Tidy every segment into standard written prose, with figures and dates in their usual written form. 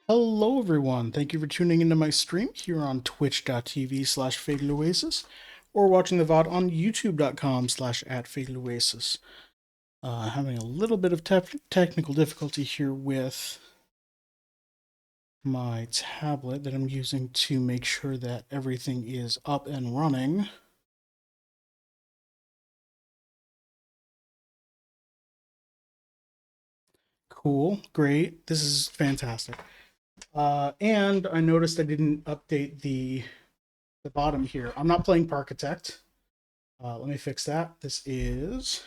Hello, everyone. Thank you for tuning into my stream here on twitch.tv/FatedOasis or watching the VOD on youtube.com/@FatedOasis. Having a little bit of technical difficulty here with my tablet that I'm using to make sure that everything is up and running. Cool. Great. This is fantastic. And I noticed I didn't update the bottom here. I'm not playing Parkitect. Let me fix that. This is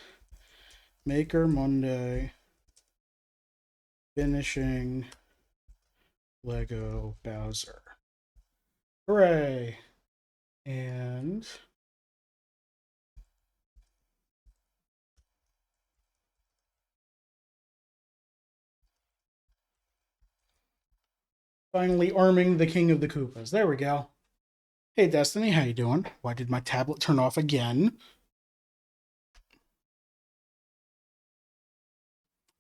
Maker Monday, finishing Lego Bowser. Hooray! And finally arming the King of the Koopas. There we go. Hey Destiny, how you doing? Why did my tablet turn off again?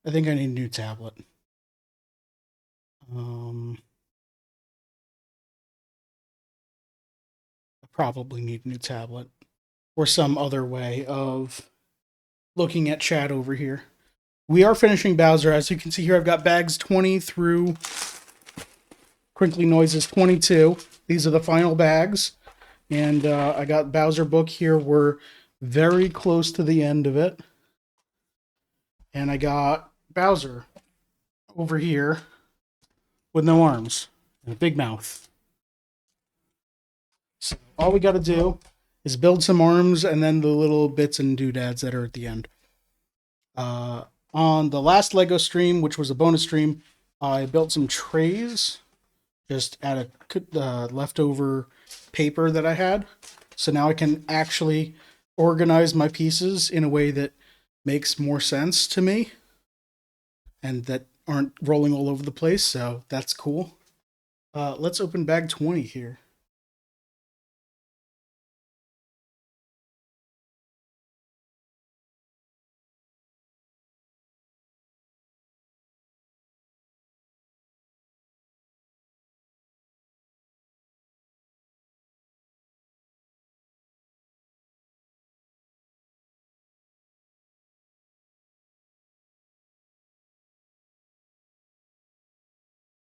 I think I need a new tablet. I probably need a new tablet or some other way of looking at chat over here. We are finishing Bowser. As you can see here, I've got bags 20 through Crinkly Noises 22. These are the final bags. And I got Bowser book here. We're very close to the end of it. And I got Bowser over here with no arms and a big mouth. So all we got to do is build some arms and then the little bits and doodads that are at the end. On the last Lego stream, which was a bonus stream, I built some trays just out of leftover paper that I had. So now I can actually organize my pieces in a way that makes more sense to me and that aren't rolling all over the place. So that's cool. Let's open bag 20 here.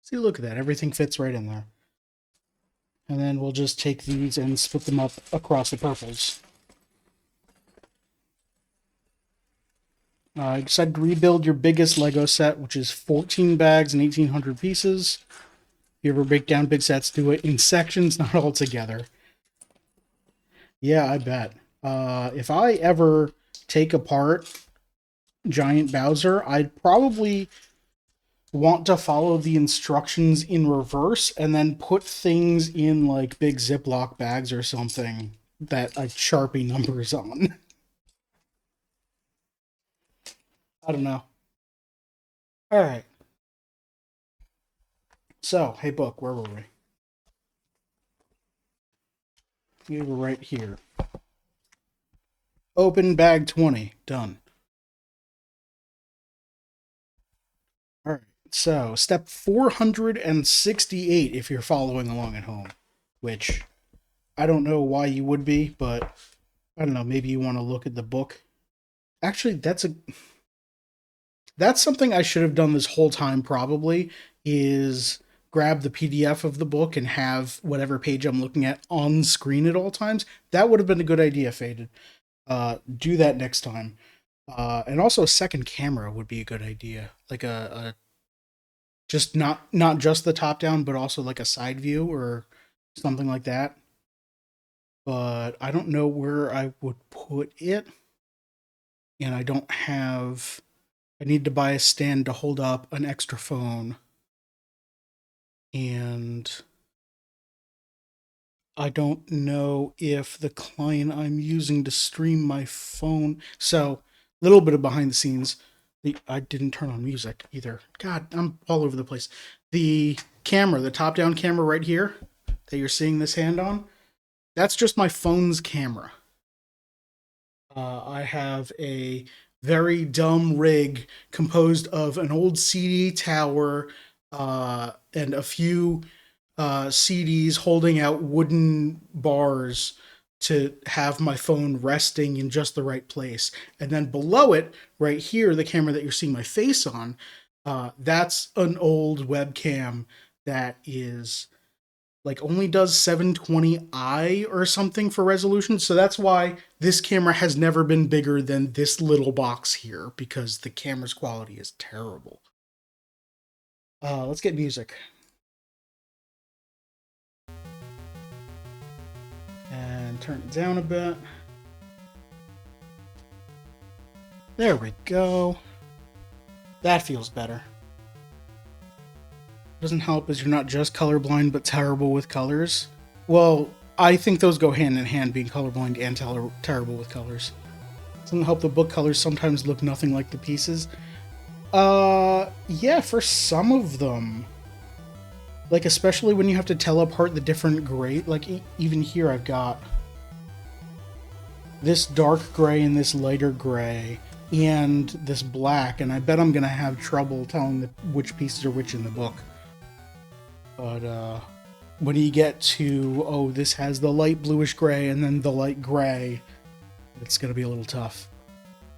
See, look at that. Everything fits right in there. And then we'll just take these and split them up across the purples. I decided to rebuild your biggest Lego set, which is 14 bags and 1,800 pieces. If you ever break down big sets, do it in sections, not all together. Yeah, I bet. If I ever take apart Giant Bowser, I'd probably want to follow the instructions in reverse and then put things in like big Ziploc bags or something that I Sharpie numbers on. I don't know. All right. So, hey, book, where were we? We were right here. Open bag 20. Done. All right. So, step 468 if you're following along at home, which I don't know why you would be, but I don't know. Maybe you want to look at the book. Actually, that's something I should have done this whole time probably is grab the PDF of the book and have whatever page I'm looking at on screen at all times. That would have been a good idea, Faded. Do that next time. And also a second camera would be a good idea. Like a just not just the top down, but also like a side view or something like that. But I don't know where I would put it. And I need to buy a stand to hold up an extra phone. And I don't know if the client I'm using to stream my phone. So, a little bit of behind the scenes. I didn't turn on music either. God, I'm all over the place. The camera, the top down camera right here that you're seeing this hand on, that's just my phone's camera. I have a very dumb rig composed of an old CD tower, and a few CDs holding out wooden bars to have my phone resting in just the right place. And then below it, right here, the camera that you're seeing my face on, that's an old webcam that is like only does 720i or something for resolution. So that's why this camera has never been bigger than this little box here, because the camera's quality is terrible. Let's get music. And turn it down a bit. There we go. That feels better. Doesn't help as you're not just colorblind but terrible with colors. Well, I think those go hand in hand, being colorblind and terrible with colors. Doesn't help the book colors sometimes look nothing like the pieces. Yeah, for some of them. Like, especially when you have to tell apart the different gray. Like, even here I've got this dark gray and this lighter gray and this black, and I bet I'm gonna have trouble telling which pieces are which in the book. But when you get to, oh, this has the light bluish gray and then the light gray, it's gonna be a little tough.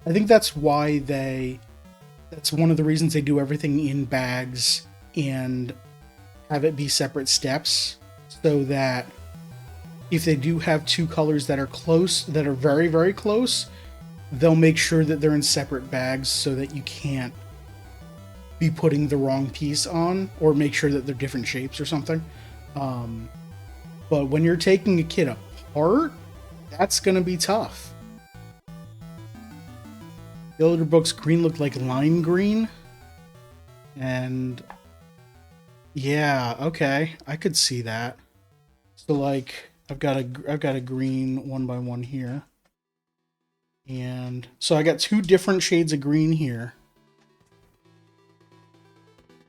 I think that's why that's one of the reasons they do everything in bags and have it be separate steps, so that if they do have two colors that are close, that are very, very close, they'll make sure that they're in separate bags so that you can't be putting the wrong piece on, or make sure that they're different shapes or something. But when you're taking a kit apart, that's going to be tough. The older book's green looked like lime green. And yeah, okay, I could see that. So like, I've got a green 1x1 here. And so I got two different shades of green here.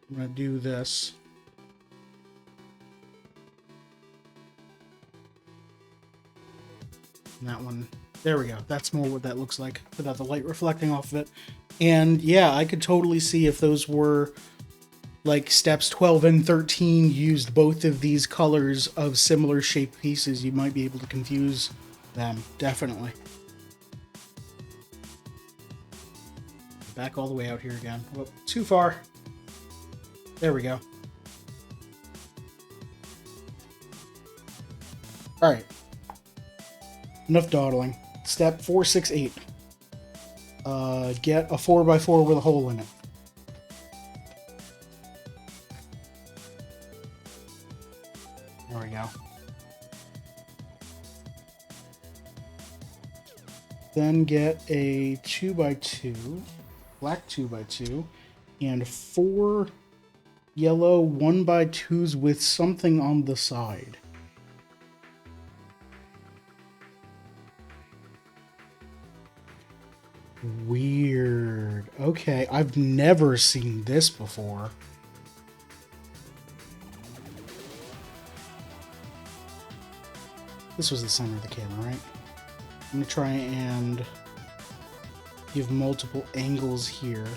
I'm going to do this. And that one, there we go. That's more what that looks like without the light reflecting off of it. And yeah, I could totally see if those were like steps 12 and 13 used both of these colors of similar shaped pieces, you might be able to confuse them. Definitely. Back all the way out here again. Oh, too far. There we go. All right. Enough dawdling. Step 468. Get a 4x4 with a hole in it. There we go. Then get a 2x2, black 2x2, and 4 yellow 1x2s with something on the side. Weird. Okay, I've never seen this before. This was the center of the camera, right? I'm gonna try and give multiple angles here.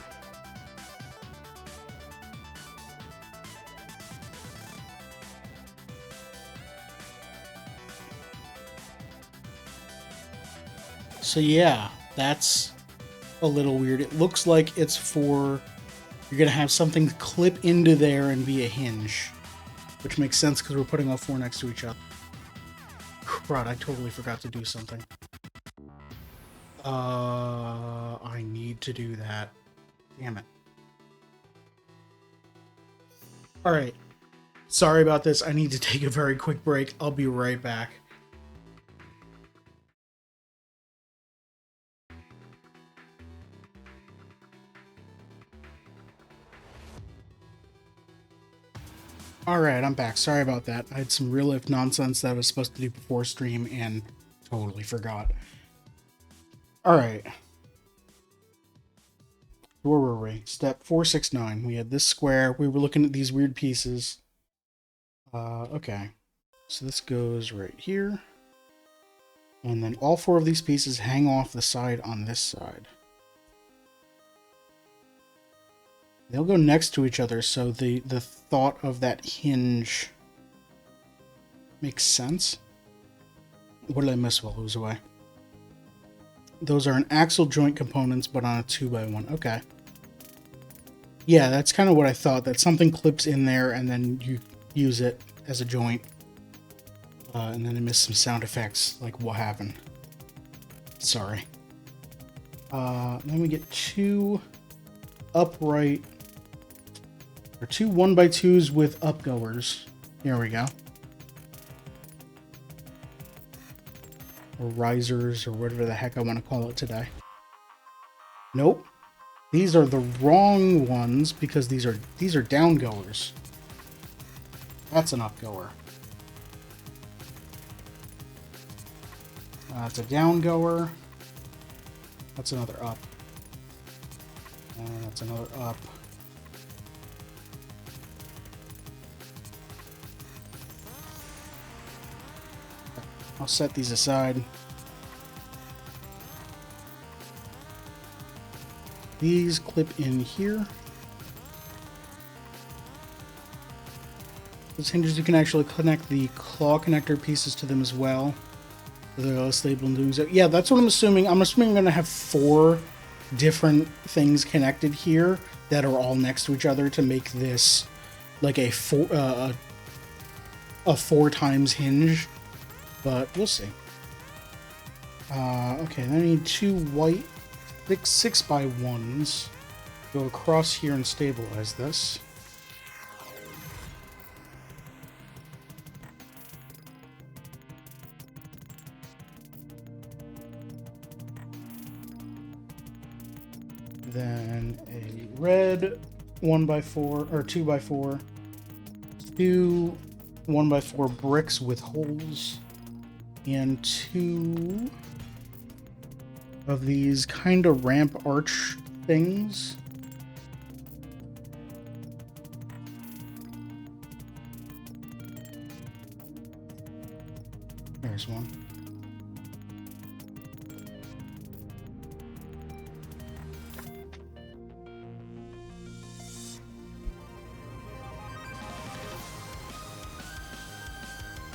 So yeah, that's a little weird. It looks like it's for, you're gonna have something clip into there and be a hinge, which makes sense because we're putting all 4 next to each other. Crud, I totally forgot to do something. I need to do that. Damn it. Alright. Sorry about this. I need to take a very quick break. I'll be right back. Alright, I'm back. Sorry about that. I had some real life nonsense that I was supposed to do before stream and totally forgot. Alright. Where were we? Step 469. We had this square. We were looking at these weird pieces. Okay. So this goes right here. And then all 4 of these pieces hang off the side on this side. They'll go next to each other, so the thought of that hinge makes sense. What did I miss while it was away? Those are an axle joint components, but on a 2x1. Okay. Yeah, that's kind of what I thought, that something clips in there and then you use it as a joint. And then I missed some sound effects, like what happened. Sorry. Then we get two upright, or two 1x2s with upgoers. Here we go. Or risers, or whatever the heck I want to call it today. Nope. These are the wrong ones because these are downgoers. That's an upgoer. That's a downgoer. That's another up. And that's another up. I'll set these aside. These clip in here. Those hinges, you can actually connect the claw connector pieces to them as well. They're less labeled and doing so. Yeah, that's what I'm assuming. I'm assuming I'm going to have 4 different things connected here that are all next to each other to make this like a 4 times hinge. But we'll see. Okay, then I need 2 white 6x1s. Go across here and stabilize this. Then a red 1x4 or 2x4. 2 1x4 bricks with holes. And 2 of these kind of ramp arch things. There's one.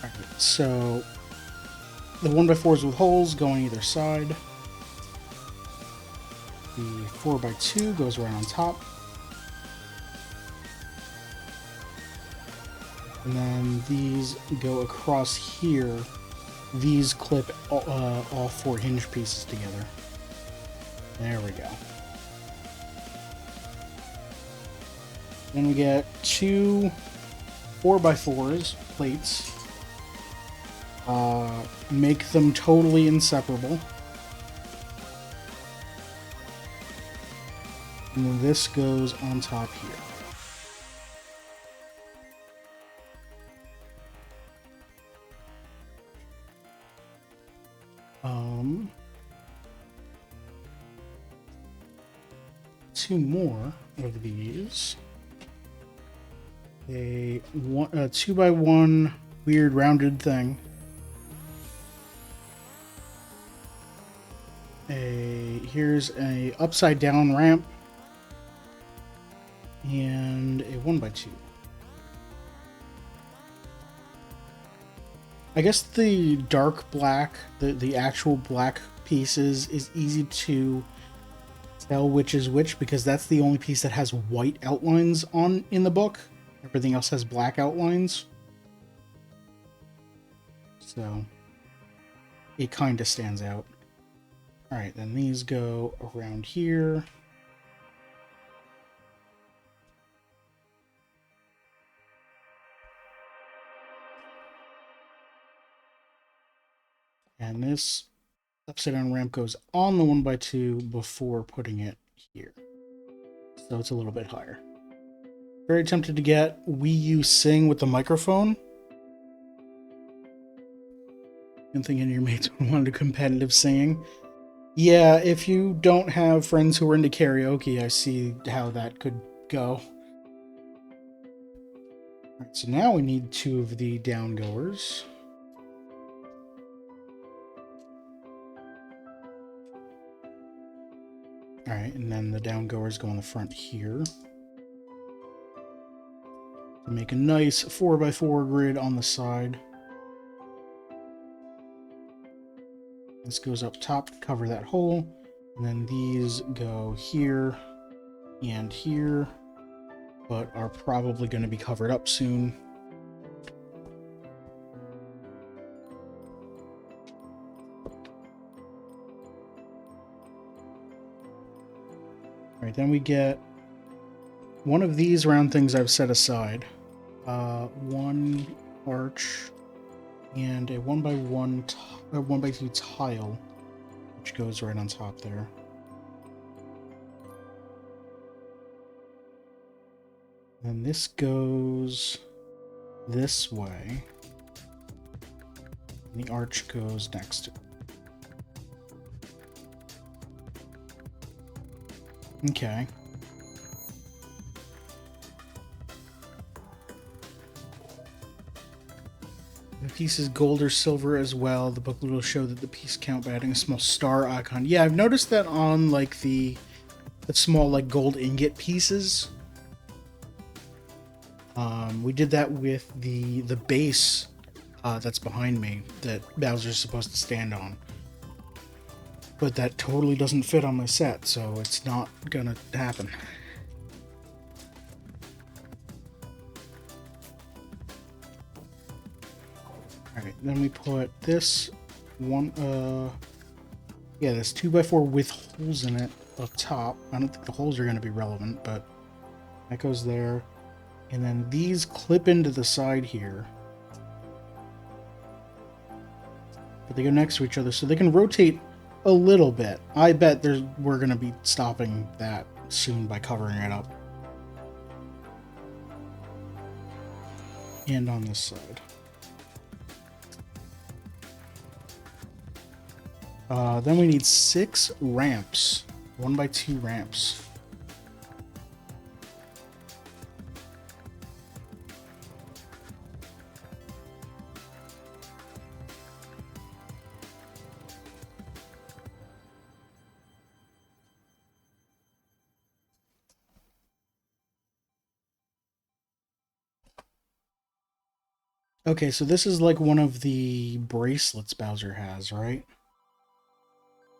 Alright, so the 1x4s with holes go on either side. The 4x2 goes right on top. And then these go across here. These clip all 4 hinge pieces together. There we go. Then we get 2 4x4s, plates. Make them totally inseparable. And then this goes on top here. Two more of these. A 2x1 weird rounded thing. Here's a upside down ramp. And a 1x2. I guess the dark black, the actual black pieces is easy to tell which is which because that's the only piece that has white outlines on in the book. Everything else has black outlines. So it kind of stands out. All right, then these go around here. And this upside down ramp goes on the 1x2 before putting it here. So it's a little bit higher. Very tempted to get Wii U Sing with the microphone. I'm thinking your mates would want to competitive singing. Yeah, if you don't have friends who are into karaoke, I see how that could go. Alright, so now we need 2 of the downgoers. Alright, and then the downgoers go on the front here. Make a nice 4x4 grid on the side. This goes up top to cover that hole, and then these go here and here, but are probably going to be covered up soon. All right, then we get one of these round things I've set aside. One arch and a 1x2 tile, which goes right on top there. And this goes this way. And the arch goes next to it. Okay. The piece is gold or silver as well. The booklet will show that the piece count by adding a small star icon. Yeah, I've noticed that on like the small like gold ingot pieces. We did that with the base that's behind me that Bowser's supposed to stand on. But that totally doesn't fit on my set, so it's not gonna happen. Alright, then we put this one, yeah, this 2x4 with holes in it up top. I don't think the holes are going to be relevant, but that goes there. And then these clip into the side here. But they go next to each other, so they can rotate a little bit. I bet we're going to be stopping that soon by covering it up. And on this side. Then we need 6 ramps. 1x2 ramps. Okay, so this is like one of the bracelets Bowser has, right?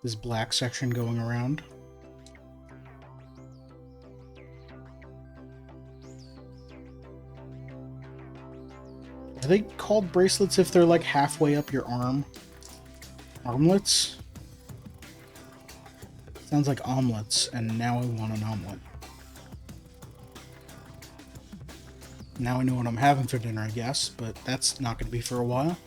This black section going around. Are they called bracelets if they're like halfway up your arm? Armlets? Sounds like omelets, and now I want an omelet. Now I know what I'm having for dinner, I guess, but that's not going to be for a while.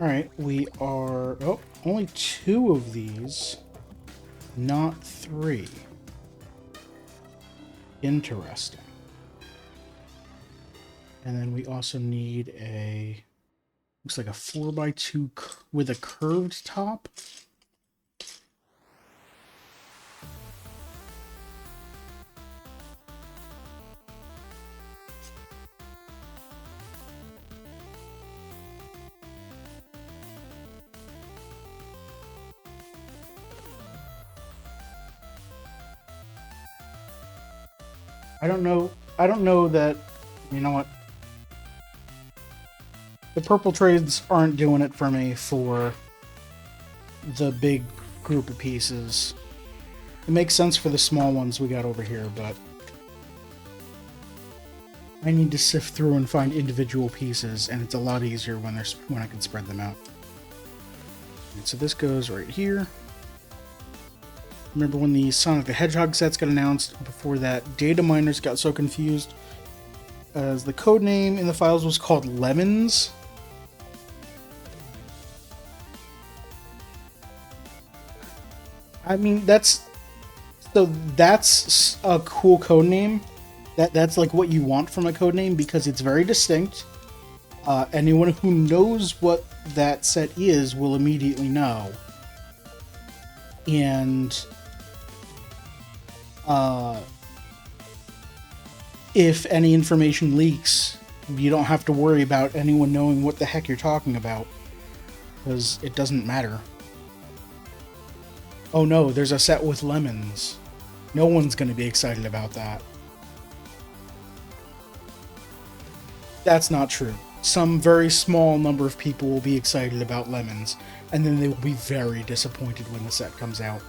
Alright, we are... Oh, only 2 of these, not 3. Interesting. And then we also need a... Looks like a 4x2 with a curved top. I don't know that, you know what? The purple trades aren't doing it for me for the big group of pieces. It makes sense for the small ones we got over here, but I need to sift through and find individual pieces, and it's a lot easier when I can spread them out. And so this goes right here. Remember when the Sonic the Hedgehog sets got announced? Before that, data miners got so confused as the code name in the files was called Lemons. I mean, that's a cool code name. That's like what you want from a code name because it's very distinct. Anyone who knows what that set is will immediately know. And if any information leaks, you don't have to worry about anyone knowing what the heck you're talking about, because it doesn't matter. Oh no, there's a set with lemons. No one's going to be excited about that. That's not true. Some very small number of people will be excited about lemons, and then they will be very disappointed when the set comes out.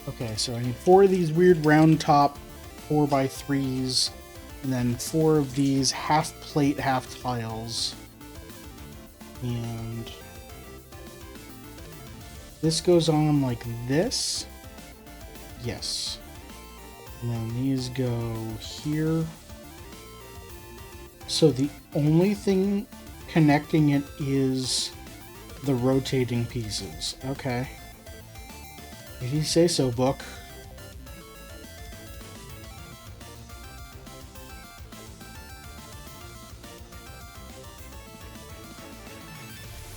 Okay, so I need 4 of these weird round top 4x3s, and then 4 of these half plate, half tiles. And this goes on like this. Yes. And then these go here. So the only thing connecting it is the rotating pieces. Okay. If you say so, book.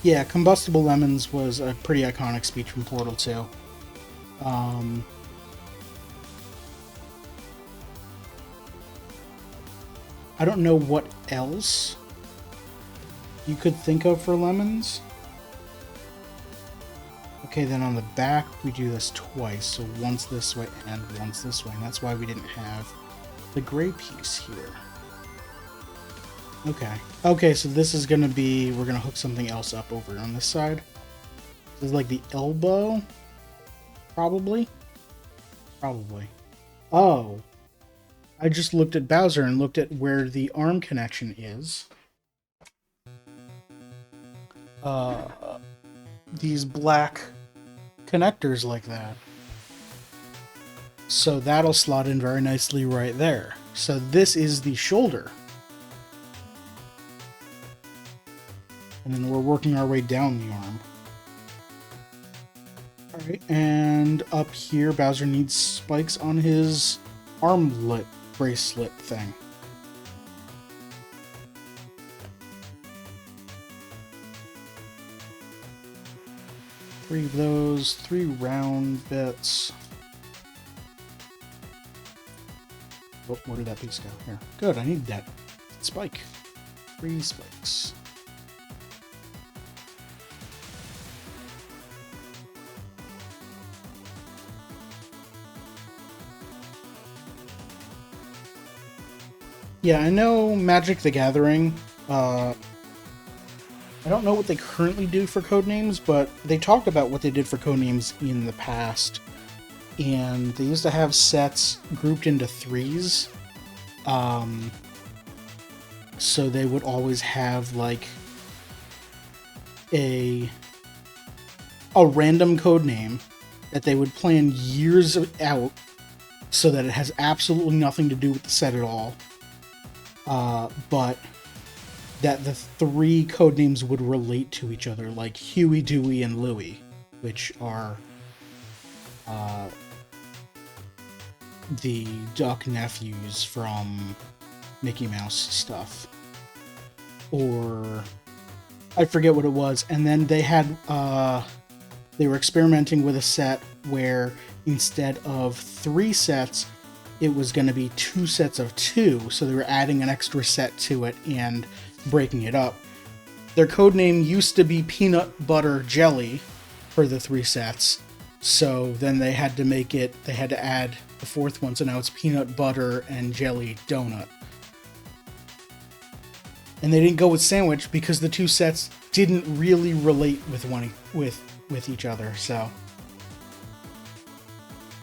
Yeah, Combustible Lemons was a pretty iconic speech from Portal 2. I don't know what else you could think of for lemons. Okay, then on the back, we do this twice. So once this way and once this way. And that's why we didn't have the gray piece here. Okay. Okay, so this is going to be... We're going to hook something else up over on this side. This is like the elbow. Probably. Probably. Oh. I just looked at Bowser and looked at where the arm connection is. These black connectors like that. So that'll slot in very nicely right there. So this is the shoulder. And then we're working our way down the arm. Alright, and up here, Bowser needs spikes on his armlet bracelet thing. Three of those, 3 round bits. Oh, where did that piece go? Here. Good, I need that spike. 3 spikes. Yeah, I know Magic the Gathering. I don't know what they currently do for codenames, but they talked about what they did for codenames in the past. And they used to have sets grouped into 3s. So they would always have like a random codename that they would plan years out so that it has absolutely nothing to do with the set at all. But that the 3 codenames would relate to each other, like Huey, Dewey, and Louie, which are the Duck nephews from Mickey Mouse stuff. Or I forget what it was. And then they had they were experimenting with a set where instead of 3 sets, it was going to be 2 sets of 2, so they were adding an extra set to it and breaking it up. Their codename used to be Peanut Butter Jelly for the 3 sets, so then they had to add the 4th one, so now it's Peanut Butter and Jelly Donut. And they didn't go with Sandwich because the 2 sets didn't really relate with each other, so...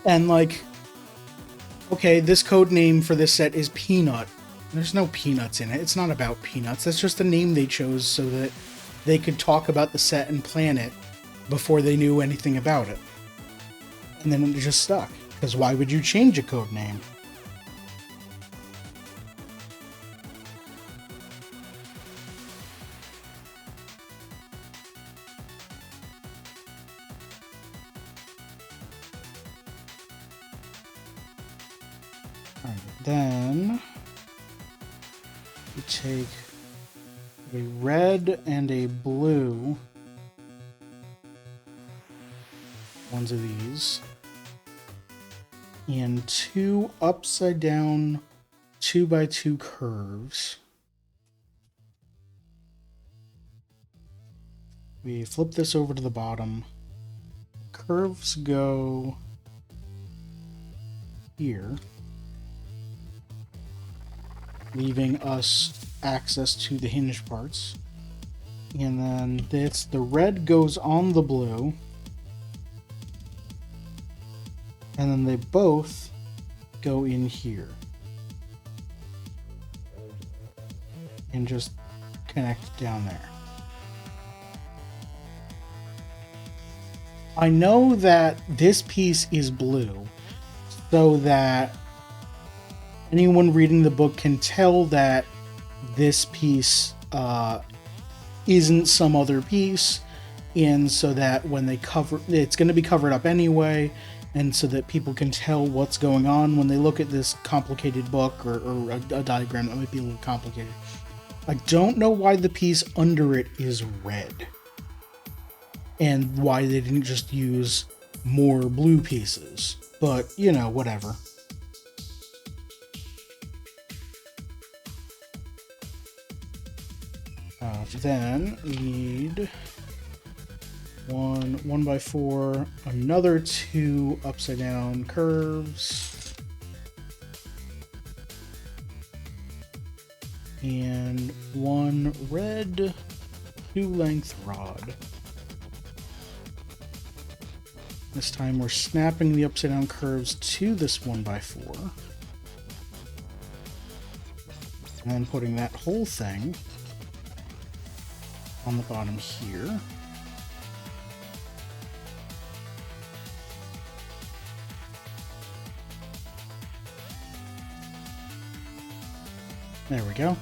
And like... Okay, this code name for this set is Peanut. There's no peanuts in it. It's not about peanuts. That's just a name they chose so that they could talk about the set and plan it before they knew anything about it. And then it just stuck. Because why would you change a code name? Alright, then we take a red and a blue, ones of these, and 2 upside down 2x2 curves. We flip this over to the bottom. Curves go here, leaving us access to the hinge parts. And then the red goes on the blue. And then they both go in here. And just connect down there. I know that this piece is blue, so that anyone reading the book can tell that this piece isn't some other piece, and so that when they cover, it's going to be covered up anyway, and so that people can tell what's going on when they look at this complicated book or a diagram that might be a little complicated. I don't know why the piece under it is red, and why they didn't just use more blue pieces, but you know, whatever. Then we need one 1x4, another 2 upside down curves, and one red 2-length rod. This time we're snapping the upside down curves to this 1x4, and then putting that whole thing on the bottom here. There we go.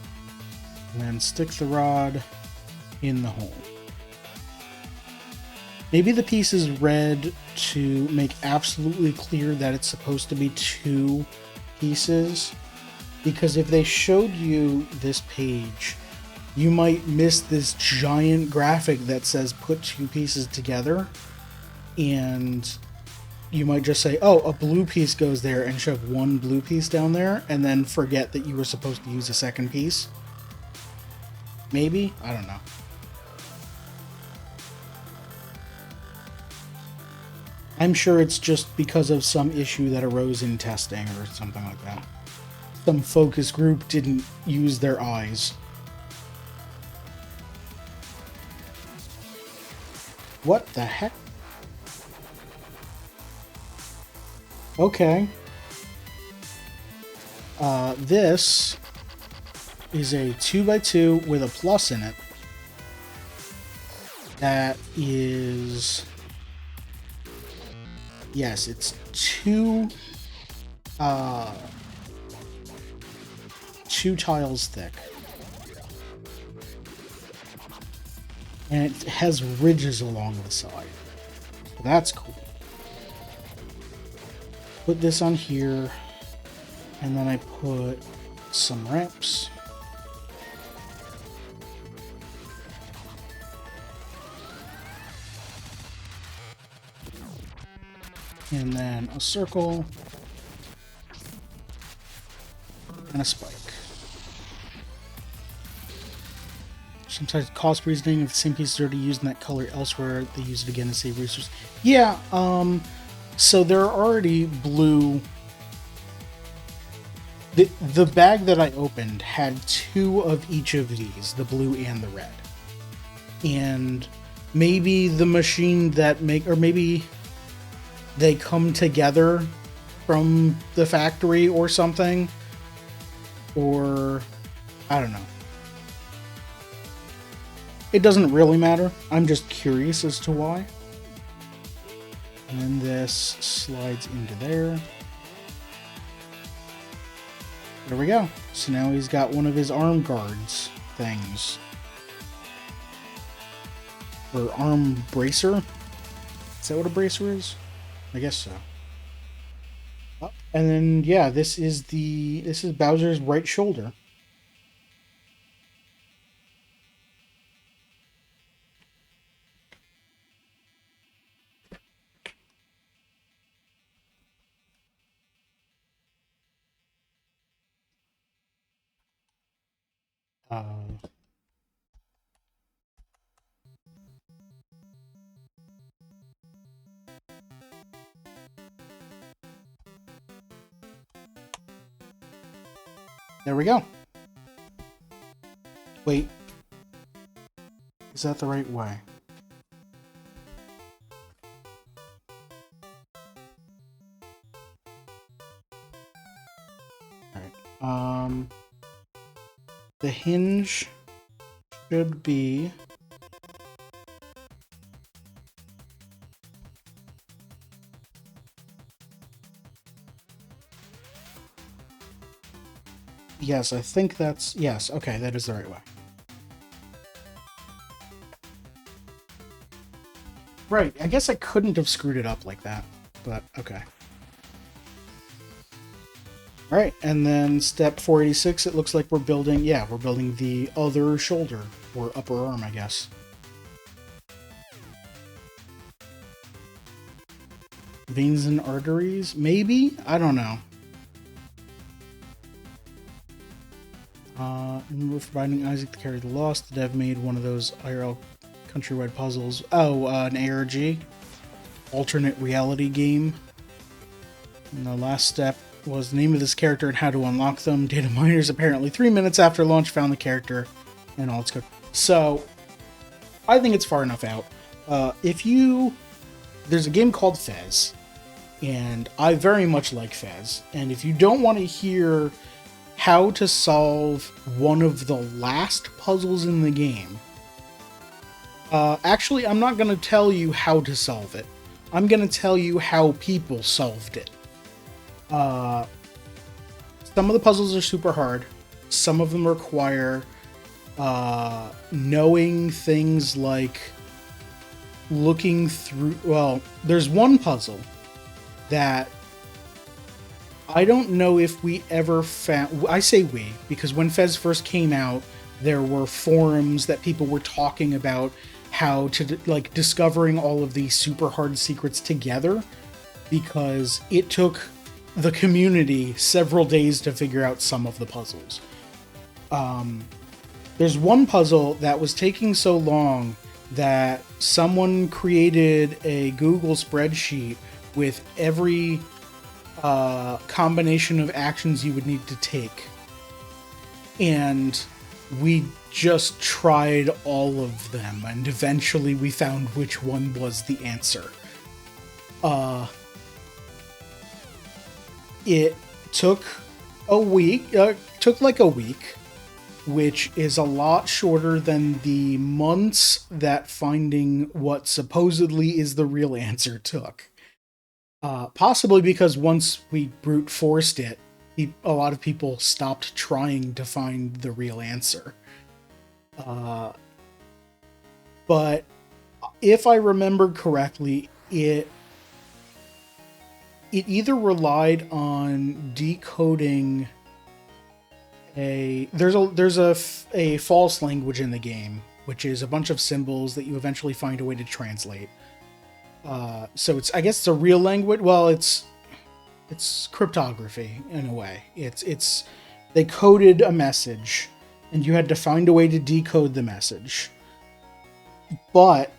And then stick the rod in the hole. Maybe the piece is red to make absolutely clear that it's supposed to be 2 pieces, because if they showed you this page, you might miss this giant graphic that says put 2 pieces together, and you might just say, oh, a blue piece goes there, and shove 1 blue piece down there, and then forget that you were supposed to use a second piece. Maybe? I don't know. I'm sure it's just because of some issue that arose in testing or something like that. Some focus group didn't use their eyes. What the heck? Okay. This is a 2x2 with a plus in it. That is... Yes, it's 2 tiles thick. And it has ridges along the side. So that's cool. Put this on here, and then I put some ramps. And then a circle and a spike. Sometimes cost reasoning, if the same piece is already used in that color elsewhere, they use it again to save resources. Yeah, so there are already blue. The bag that I opened had 2 of each of these, the blue and the red. And maybe the machine that or maybe they come together from the factory or something. Or, I don't know. It doesn't really matter. I'm just curious as to why. And then this slides into there. There we go. So now he's got one of his arm guards things. Or arm bracer? Is that what a bracer is? I guess so. Oh, and then yeah, this is Bowser's right shoulder. There we go. Wait. Is that the right way? Alright. The hinge should be... Yes, I think that's... Yes, okay, that is the right way. Right, I guess I couldn't have screwed it up like that, but okay. Alright, and then step 486, it looks like we're building... Yeah, we're building the other shoulder, or upper arm, I guess. Veins and arteries? Maybe? I don't know. We're providing Isaac to carry the loss. The dev made one of those IRL countrywide puzzles. Oh, an ARG? Alternate reality game. And the last step was the name of this character and how to unlock them. Data miners apparently 3 minutes after launch found the character and all its code. So, I think it's far enough out. There's a game called Fez, and I very much like Fez. And if you don't want to hear how to solve one of the last puzzles in the game, actually, I'm not going to tell you how to solve it. I'm going to tell you how people solved it. Some of the puzzles are super hard. Some of them require knowing things like looking through... Well, there's one puzzle that I don't know if we ever found... I say we, because when Fez first came out, there were forums that people were talking about how to, like, discovering all of these super hard secrets together, because it took the community several days to figure out some of the puzzles. There's one puzzle that was taking so long that someone created a Google spreadsheet with every combination of actions you would need to take. And we just tried all of them, and eventually we found which one was the answer. It took a week, which is a lot shorter than the months that finding what supposedly is the real answer took. Possibly because once we brute forced it, a lot of people stopped trying to find the real answer. But if I remember correctly, it either relied on decoding there's a false language in the game, which is a bunch of symbols that you eventually find a way to translate. So I guess it's a real language. Well, it's cryptography in a way. They coded a message, and you had to find a way to decode the message. But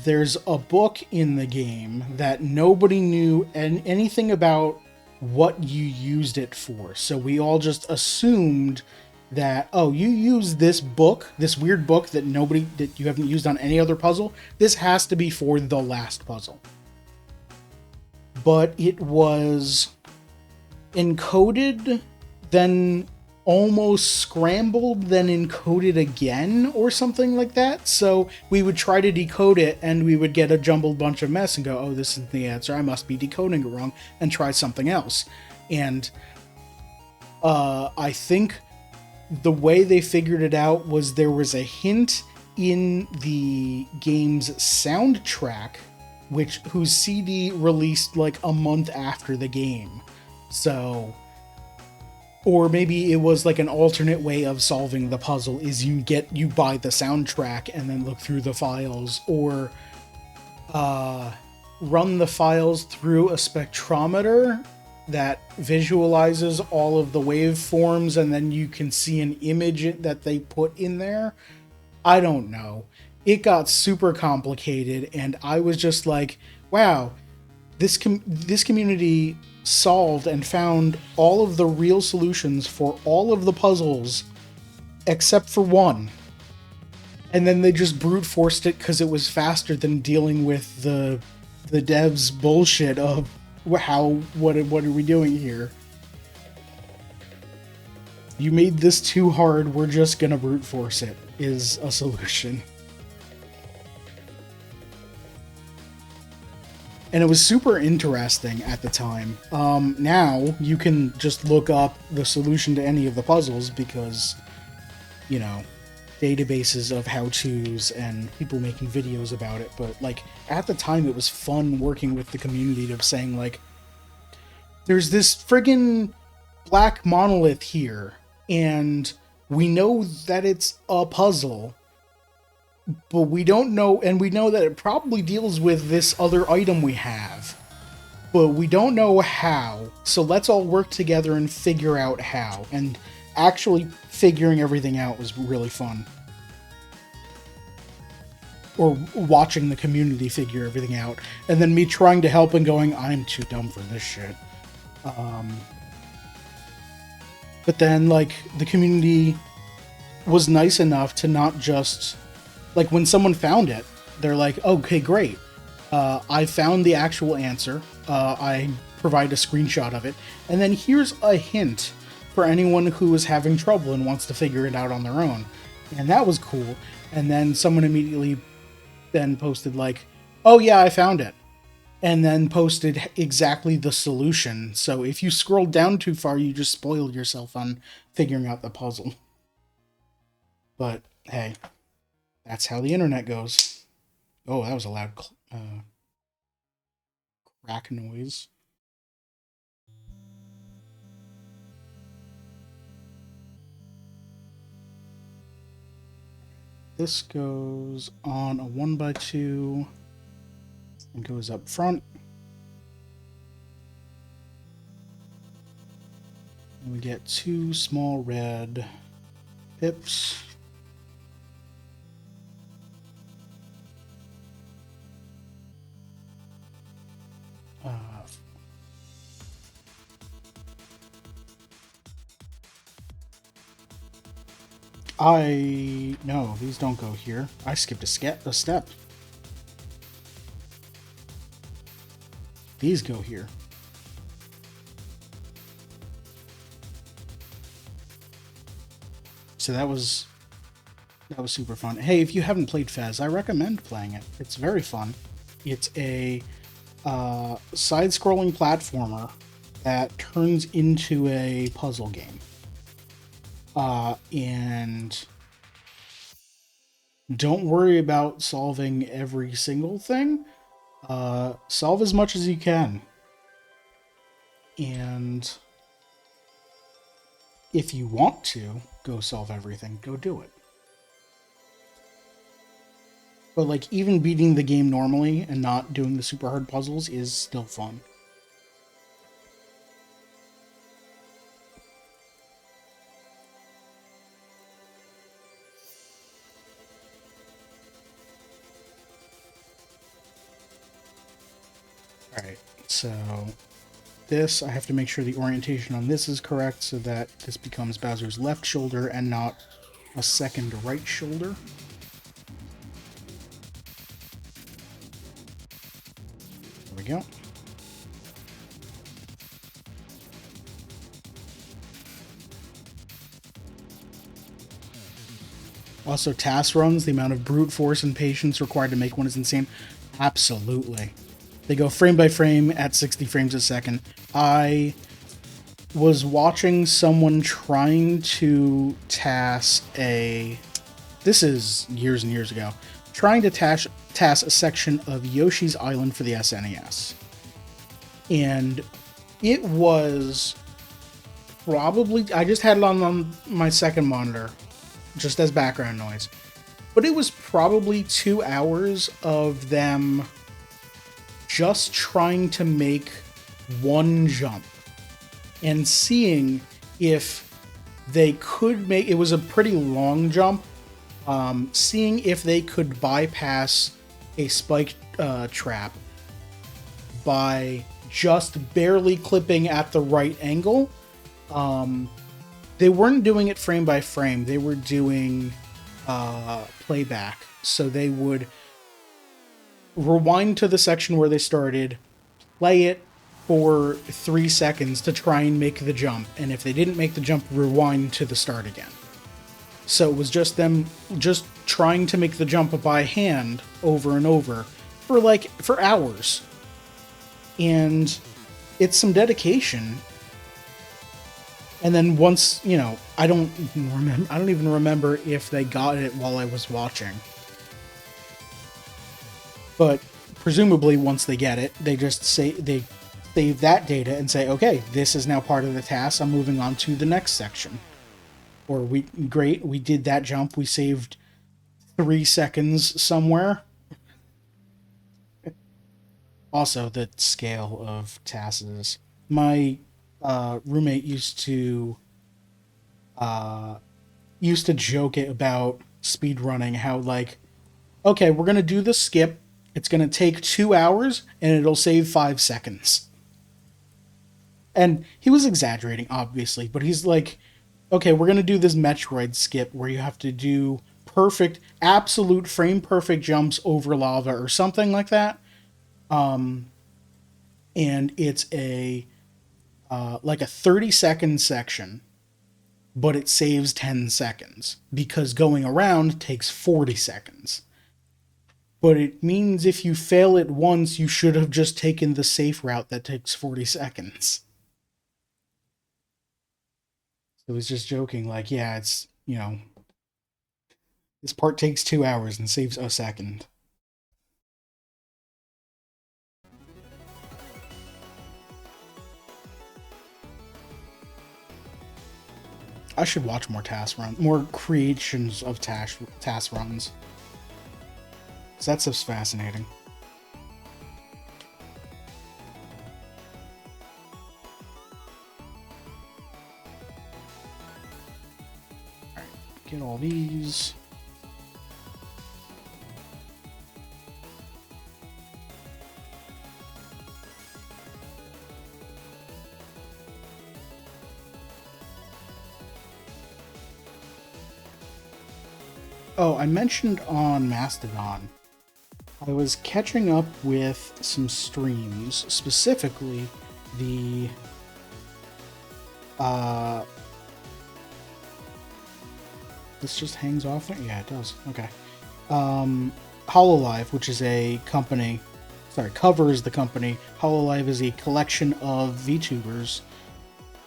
there's a book in the game that nobody knew anything about what you used it for. So we all just assumed that, oh, you use this book, this weird book that you haven't used on any other puzzle. This has to be for the last puzzle. But it was encoded, then almost scrambled, then encoded again, or something like that. So we would try to decode it, and we would get a jumbled bunch of mess and go, oh, this isn't the answer, I must be decoding it wrong, and try something else. And I think the way they figured it out was there was a hint in the game's soundtrack, whose CD released like a month after the game. So, or maybe it was like an alternate way of solving the puzzle is you buy the soundtrack and then look through the files, or run the files through a spectrometer that visualizes all of the waveforms, and then you can see an image that they put in there. I don't know. It got super complicated, and I was just like, wow, this community solved and found all of the real solutions for all of the puzzles except for one. And then they just brute forced it because it was faster than dealing with the devs bullshit of what are we doing here? You made this too hard, we're just gonna brute force it, is a solution. And it was super interesting at the time. Now you can just look up the solution to any of the puzzles because, you know, databases of how-tos and people making videos about it. But like at the time, it was fun working with the community of saying like, there's this friggin' black monolith here, and we know that it's a puzzle, but we don't know, and we know that it probably deals with this other item we have, but we don't know how, so let's all work together and figure out how. And actually figuring everything out was really fun. Or watching the community figure everything out, and then me trying to help and going, I'm too dumb for this shit. But then, like, the community was nice enough to not just... Like, when someone found it, they're like, okay, great. I found the actual answer. I provide a screenshot of it. And then here's a hint for anyone who is having trouble and wants to figure it out on their own. And that was cool. And then someone immediately then posted like, oh yeah, I found it. And then posted exactly the solution. So if you scroll down too far, you just spoiled yourself on figuring out the puzzle. But hey, that's how the internet goes. Oh, that was a loud crack noise. This goes on a 1x2 and goes up front. And we get 2 small red pips. No, these don't go here. I skipped a step. These go here. So that was super fun. Hey, if you haven't played Fez, I recommend playing it. It's very fun. It's a side-scrolling platformer that turns into a puzzle game. And don't worry about solving every single thing. Solve as much as you can. And if you want to go solve everything, go do it. But like even beating the game normally and not doing the super hard puzzles is still fun. Alright, so this, I have to make sure the orientation on this is correct so that this becomes Bowser's left shoulder and not a second right shoulder. There we go. Also, task runs, the amount of brute force and patience required to make one is insane. Absolutely. They go frame by frame at 60 frames a second. I was watching someone trying to task a... This is years and years ago. Trying to task a section of Yoshi's Island for the SNES. And it was probably... I just had it on my second monitor, just as background noise. But it was probably 2 hours of them just trying to make one jump. and seeing if they could make it was a pretty long jump. Seeing if they could bypass a spike trap by just barely clipping at the right angle. They weren't doing it frame by frame. They were doing playback. So they would rewind to the section where they started, play it for 3 seconds to try and make the jump. And if they didn't make the jump, rewind to the start again. So it was just them just trying to make the jump by hand over and over for hours. And it's some dedication. And then once, I don't even remember if they got it while I was watching. But presumably once they get it, they just they save that data and say, okay, this is now part of the task. I'm moving on to the next section. Or we did that jump. We saved 3 seconds somewhere. Also, the scale of tasks. My roommate used to joke about speedrunning, how like, okay, we're gonna do the skip. It's gonna take 2 hours and it'll save 5 seconds. And he was exaggerating, obviously, but he's like, okay, we're gonna do this Metroid skip where you have to do perfect, absolute frame perfect jumps over lava or something like that. And it's a 30-second section, but it saves 10 seconds because going around takes 40 seconds. But it means if you fail it once, you should have just taken the safe route that takes 40 seconds. So he's just joking, like, yeah, it's, this part takes 2 hours and saves a second. I should watch more task runs, more creations of task runs. Because that stuff's fascinating. Alright, get all these. Oh, I mentioned on Mastodon, I was catching up with some streams, specifically the this just hangs off it? Yeah, it does. Okay. Hololive, which is a company, covers the company. Hololive is a collection of VTubers,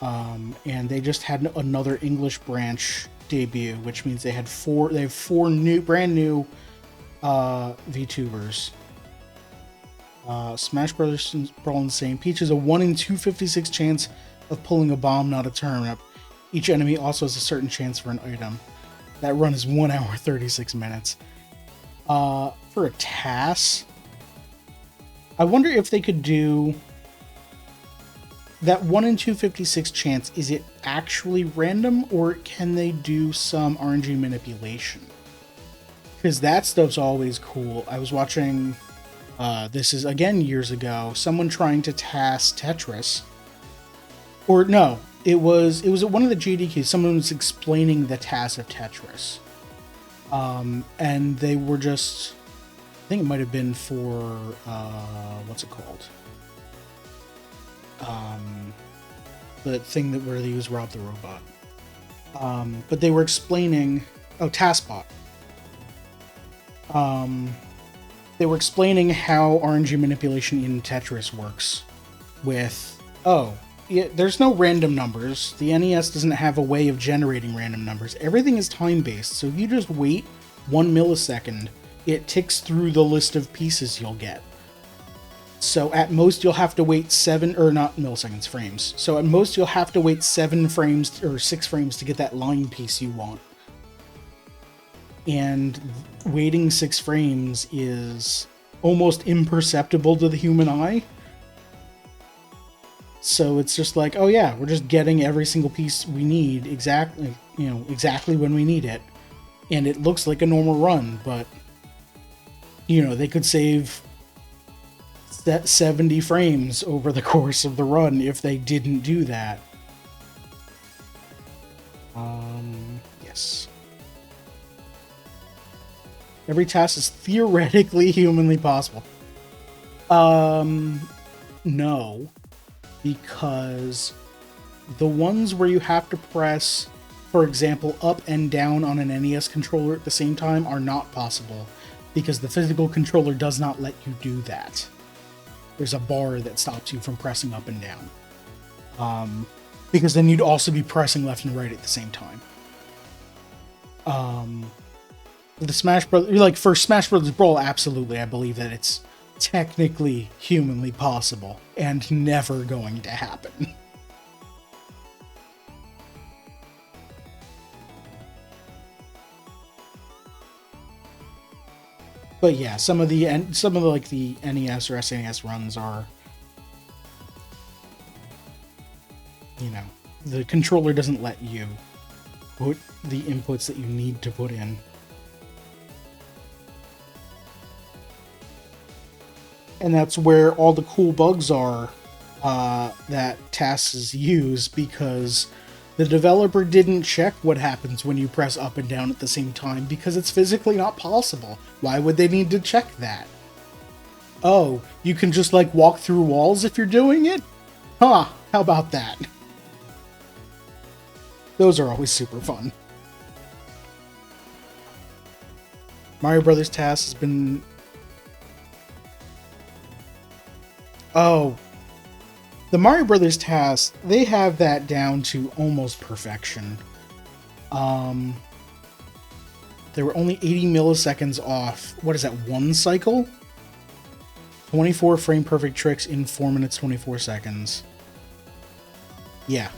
and they just had another English branch debut, which means they have four brand new VTubers. Smash Brothers Brawl Insane. Peach has a 1 in 256 chance of pulling a bomb, not a turnip. Each enemy also has a certain chance for an item. That run is 1 hour 36 minutes. For a task, I wonder if they could do that 1 in 256 chance. Is it actually random, or can they do some RNG manipulation? Because that stuff's always cool. I was watching, this is again years ago, someone trying to task Tetris. Or no, it was one of the GDQs. Someone was explaining the task of Tetris. And they were just, I think it might have been for, what's it called? The thing where they use Rob the Robot. But they were explaining, TaskBot. They were explaining how RNG manipulation in Tetris works with, there's no random numbers. The NES doesn't have a way of generating random numbers. Everything is time-based, so if you just wait 1 millisecond, it ticks through the list of pieces you'll get. So at most you'll have to wait frames. So at most you'll have to wait 7 frames or 6 frames to get that line piece you want. And waiting 6 frames is almost imperceptible to the human eye. So it's just like, oh yeah, we're just getting every single piece we need exactly, exactly when we need it. And it looks like a normal run, but they could save 70 frames over the course of the run if they didn't do that. Yes. Every task is theoretically humanly possible. No. Because the ones where you have to press, for example, up and down on an NES controller at the same time are not possible, because the physical controller does not let you do that. There's a bar that stops you from pressing up and down. Because then you'd also be pressing left and right at the same time. The Smash Brothers, like for Smash Brothers Brawl, absolutely, I believe that it's technically humanly possible and never going to happen. But yeah, some of the like the NES or SNES runs are, the controller doesn't let you put the inputs that you need to put in. And that's where all the cool bugs are that TASs use, because the developer didn't check what happens when you press up and down at the same time, because it's physically not possible. Why would they need to check that? Oh, you can just like walk through walls if you're doing it? Huh, how about that? Those are always super fun. Mario Brothers TAS has been... Oh, the Mario Brothers TAS, they have that down to almost perfection. They were only 80 milliseconds off. What is that, one cycle? 24 frame perfect tricks in 4 minutes 24 seconds. Yeah.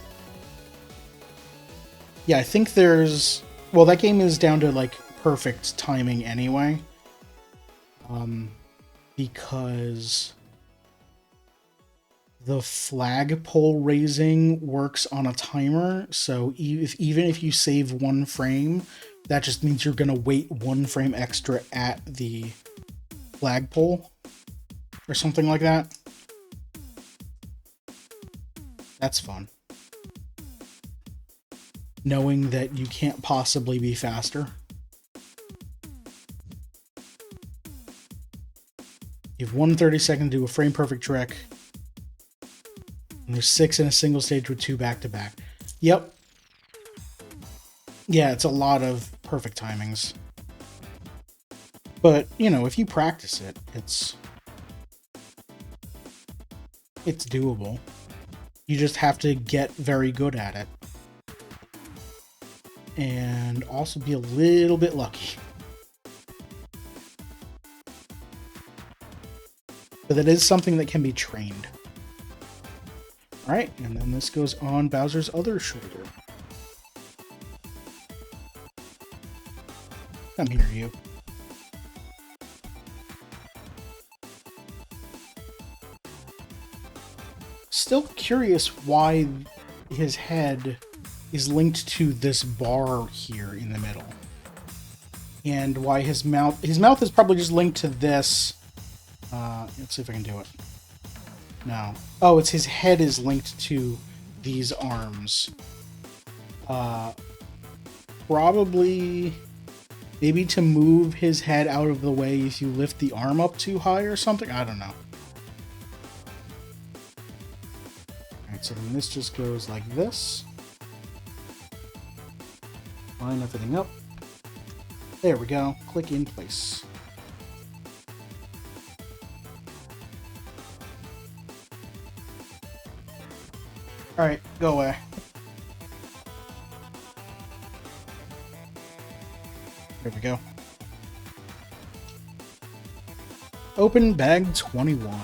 Yeah, I think there's... Well, that game is down to, like, perfect timing anyway. Because the flagpole raising works on a timer, so even if you save one frame, that just means you're going to wait 1 frame extra at the flagpole, or something like that. That's fun. Knowing that you can't possibly be faster. You have 1 30-second to do a frame perfect trick. And there's 6 in a single stage with 2 back-to-back. Yep. Yeah, it's a lot of perfect timings. But, if you practice it, it's doable. You just have to get very good at it. And also be a little bit lucky. But that is something that can be trained. Alright, and then this goes on Bowser's other shoulder. Come here, you. Still curious why his head is linked to this bar here in the middle. And why his mouth is probably just linked to this. Let's see if I can do it. No. Oh, it's his head is linked to these arms. Probably maybe to move his head out of the way if you lift the arm up too high or something. I don't know. Alright, so then this just goes like this. Line everything up. There we go. Click in place. Alright, go away. There we go. Open bag 21.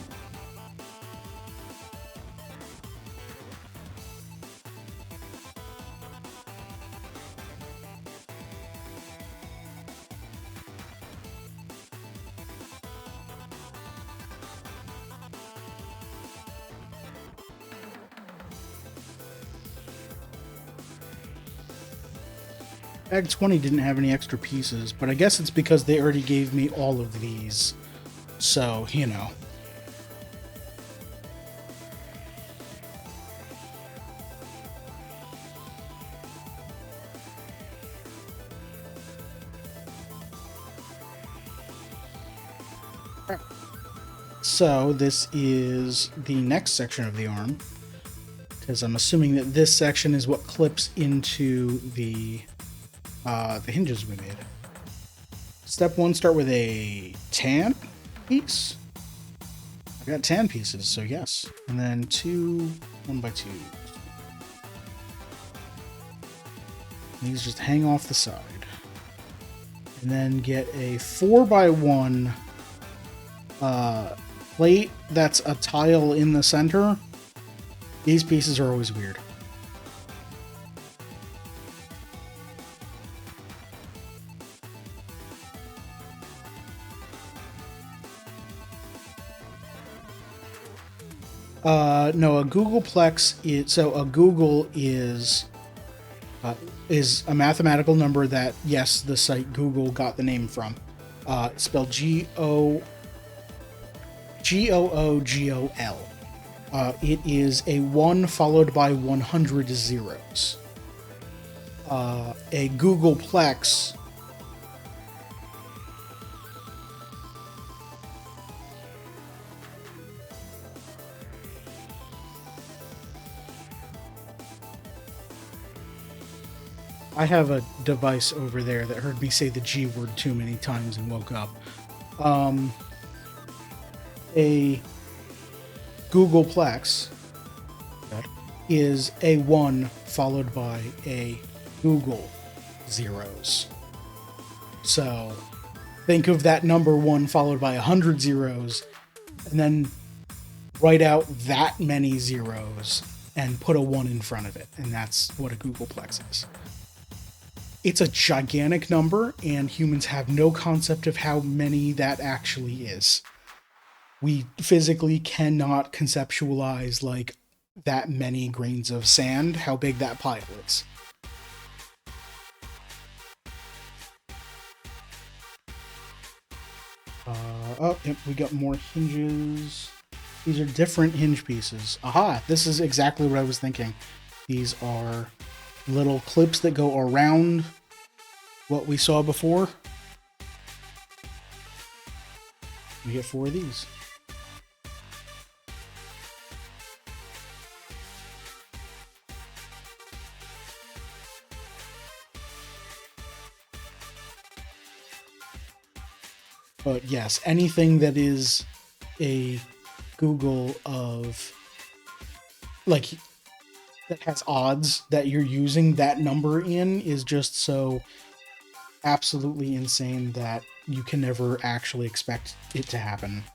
Bag 20 didn't have any extra pieces, but I guess it's because they already gave me all of these. So, you know. So this is the next section of the arm, because I'm assuming that this section is what clips into the hinges we made. Step 1, start with a tan piece. I got tan pieces, so yes. And then 2 1x2. These just hang off the side. And then get a 4x1 plate that's a tile in the center. These pieces are always weird. No, a Googleplex is a Google is a mathematical number that, yes, the site Google got the name from. It's spelled Googol. It is a 1 followed by 100 zeros. A Googleplex I have a device over there that heard me say the G word too many times and woke up. A Googleplex is a 1 followed by a Google zeros. So think of that number 1 followed by 100 zeros, and then write out that many zeros and put a 1 in front of it, and that's what a Googleplex is. It's a gigantic number, and humans have no concept of how many that actually is. We physically cannot conceptualize, like, that many grains of sand, how big that pile is. Oh, yep, we got more hinges. These are different hinge pieces. Aha, this is exactly what I was thinking. These are little clips that go around what we saw before. We get 4 of these. But yes, anything that is a Google of, like, that has odds that you're using that number in is just so absolutely insane that you can never actually expect it to happen.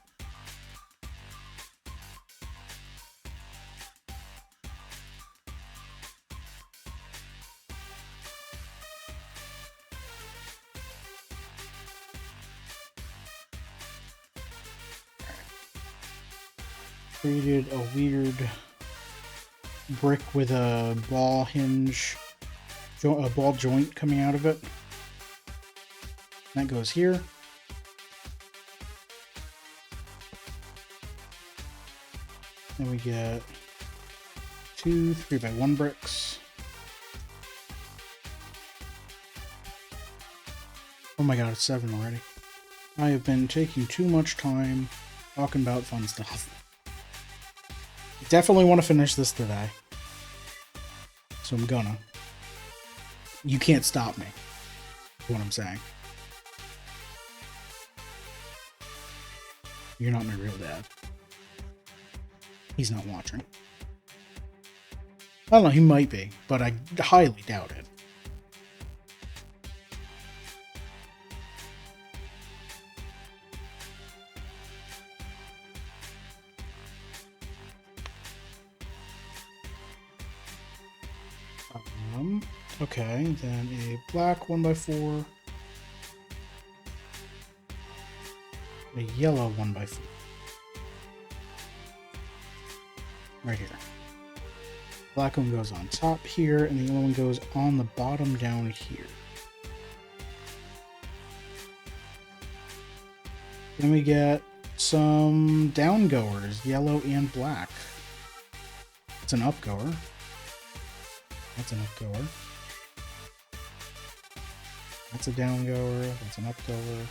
Created a weird brick with a ball hinge, a ball joint coming out of it. That goes here. Then we get 2 3x1 bricks. Oh my god, it's 7 already. I have been taking too much time talking about fun stuff. Definitely want to finish this today. So I'm gonna. You can't stop me. Is what I'm saying. You're not my real dad. He's not watching. I don't know, he might be, but I highly doubt it. Okay, then a black 1x4. A yellow 1x4. Right here. Black one goes on top here, and the other one goes on the bottom down here. Then we get some downgoers, yellow and black. It's an upgoer. That's an upgoer. That's a downgoer. That's an upgoer.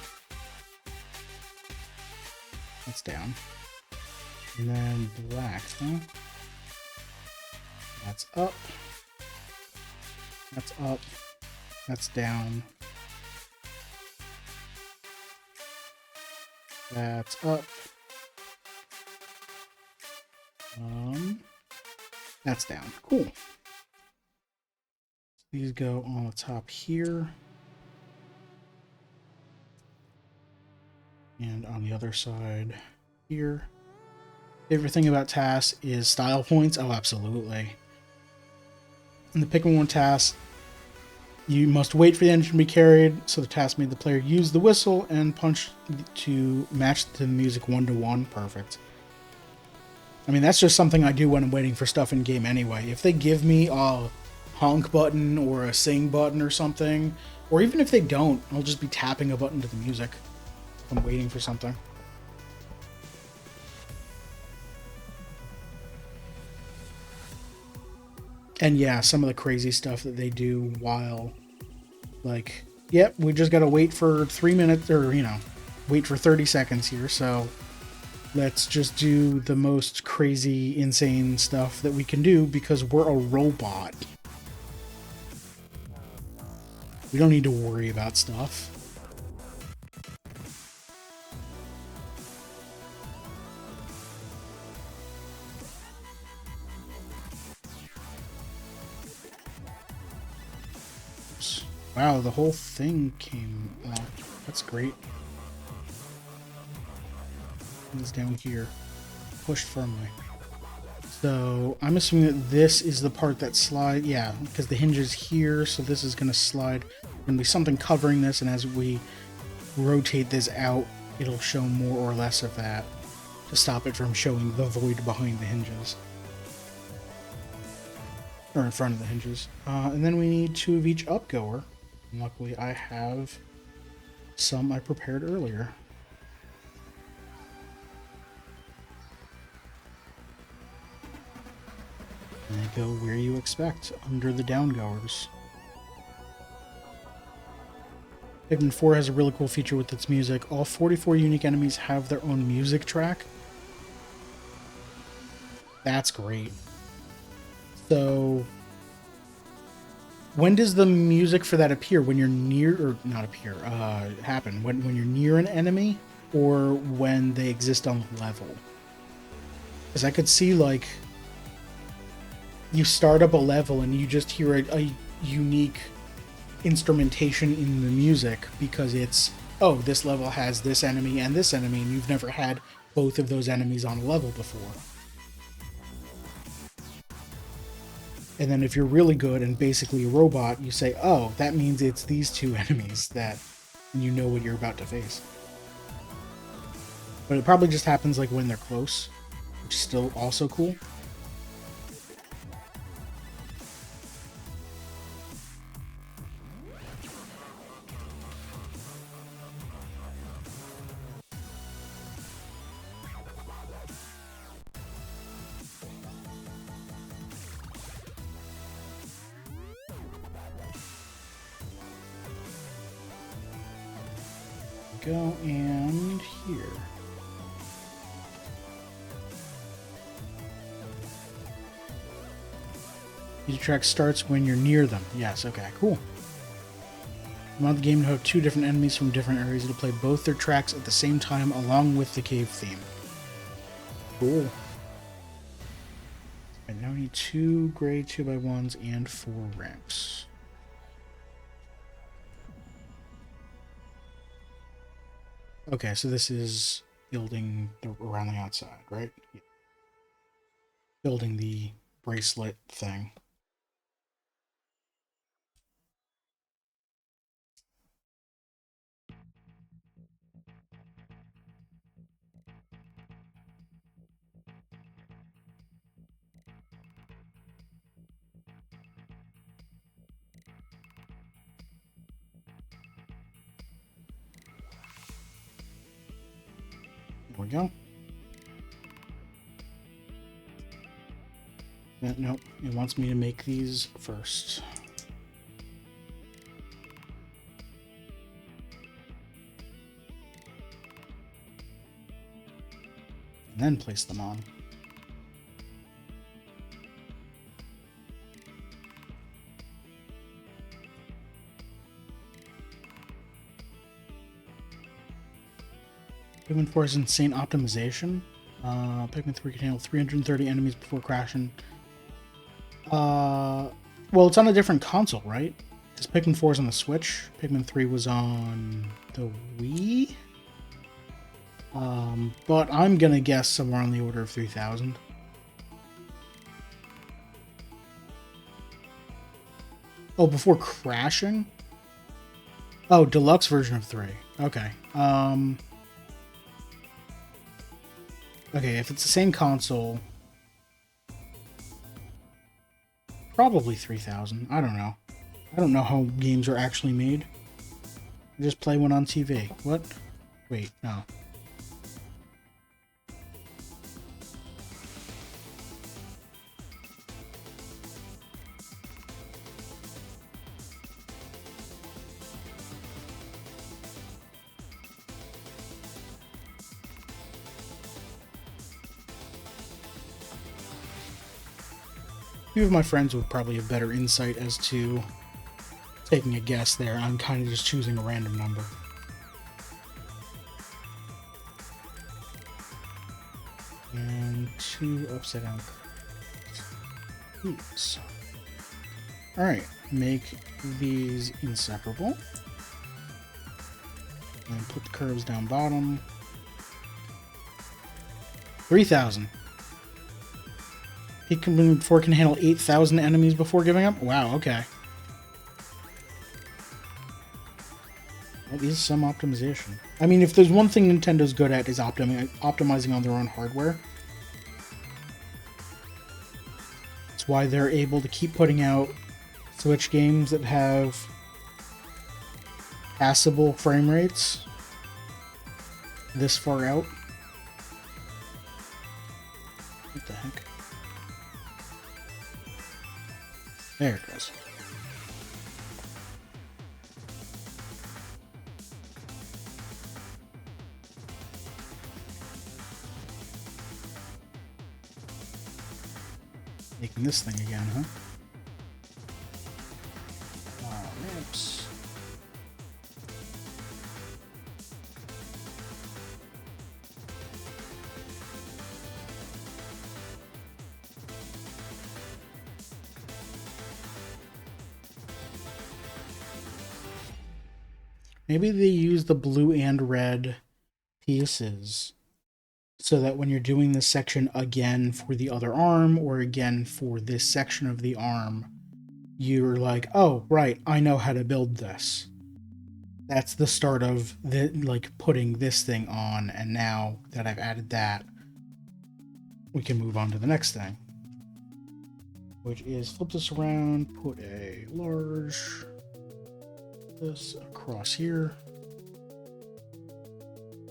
That's down. And then black, huh? That's up. That's up. That's down. That's up. That's down. Cool. These go on the top here. And on the other side here. Favorite thing about TAS is style points. Oh, absolutely. In the Pikmin 1 TAS, you must wait for the engine to be carried, so the TAS made the player use the whistle and punch to match the music 1-to-1. Perfect. I mean, that's just something I do when I'm waiting for stuff in game anyway. If they give me a honk button or a sing button or something, or even if they don't, I'll just be tapping a button to the music if I'm waiting for something. And yeah, some of the crazy stuff that they do while, like, yep, we just gotta wait for 3 minutes, or, you know, wait for 30 seconds here, so let's just do the most crazy, insane stuff that we can do because we're a robot. We don't need to worry about stuff. Oops. Wow, the whole thing came off. That's great. It's down here. Pushed firmly. So I'm assuming that this is the part that slide. Yeah, because the hinge is here, so this is going to slide. There's going to be something covering this, and as we rotate this out, it'll show more or less of that to stop it from showing the void behind the hinges. Or in front of the hinges. And then we need 2 of each upgoer. And luckily I have some I prepared earlier. And they go where you expect, under the downgoers. Pikmin 4 has a really cool feature with its music. All 44 unique enemies have their own music track. That's great. So, when does the music for that appear? When you're near, or not appear, happen? When you're near an enemy, or when they exist on the level? Because I could see, like, you start up a level and you just hear a unique instrumentation in the music because it's, oh, this level has this enemy, and you've never had both of those enemies on a level before. And then if you're really good and basically a robot, you say, oh, that means it's these 2 enemies that you know what you're about to face. But it probably just happens like when they're close, which is still also cool. Go and here. Each track starts when you're near them. Yes, okay, cool. You want the game to have 2 different enemies from different areas to play both their tracks at the same time along with the cave theme. Cool. And now we need 2 gray 2x1s and 4 ramps. Okay, so this is building around the outside, right? Yeah. Building the bracelet thing. we go. Nope, it wants me to make these first. And then place them on. Pikmin 4 is insane optimization. Pikmin 3 can handle 330 enemies before crashing. Well, it's on a different console, right? Because Pikmin 4 is on the Switch. Pikmin 3 was on the Wii. But I'm gonna guess somewhere on the order of 3,000. Oh, before crashing? Oh, deluxe version of 3. Okay. Okay, if it's the same console, probably 3,000. I don't know. I don't know how games are actually made. I just play one on TV. What? Wait, no. A few of my friends would probably have better insight as to taking a guess there. I'm kind of just choosing a random number. And 2 upside down curves. Alright, make these inseparable. And put the curves down bottom. 3,000. Pikmin 4 can handle 8,000 enemies before giving up? Wow, okay. Well, these are some optimization. I mean, if there's one thing Nintendo's good at is optimizing on their own hardware. That's why they're able to keep putting out Switch games that have passable frame rates this far out. What the heck? There it goes. Making this thing again, huh? Ramps. Maybe they use the blue and red pieces so that when you're doing this section again for the other arm or again for this section of the arm, you're like, oh, right, I know how to build this. That's the start of the, like, putting this thing on, and now that I've added that, we can move on to the next thing, which is flip this around, put a large this across here.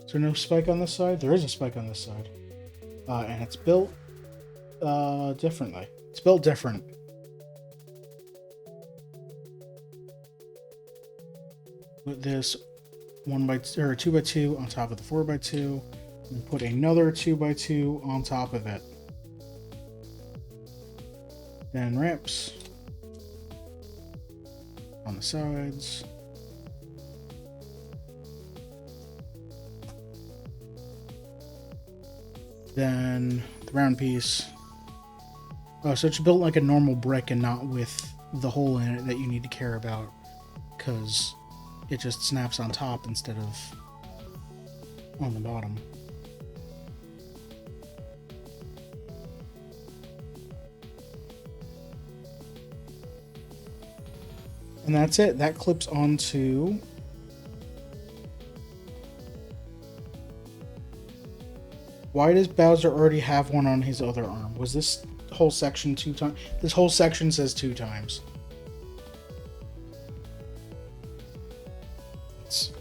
Is there no spike on this side? There is a spike on this side. And it's built differently. It's built different. Put this 2x2 on top of the 4x2, and put another 2x2 on top of it. Then ramps on the sides. Then the round piece. Oh, so it's built like a normal brick and not with the hole in it that you need to care about, because it just snaps on top instead of on the bottom. And that's it. That clips onto why does Bowser already have one on his other arm? Was this whole section 2 times? This whole section says 2 times. Let's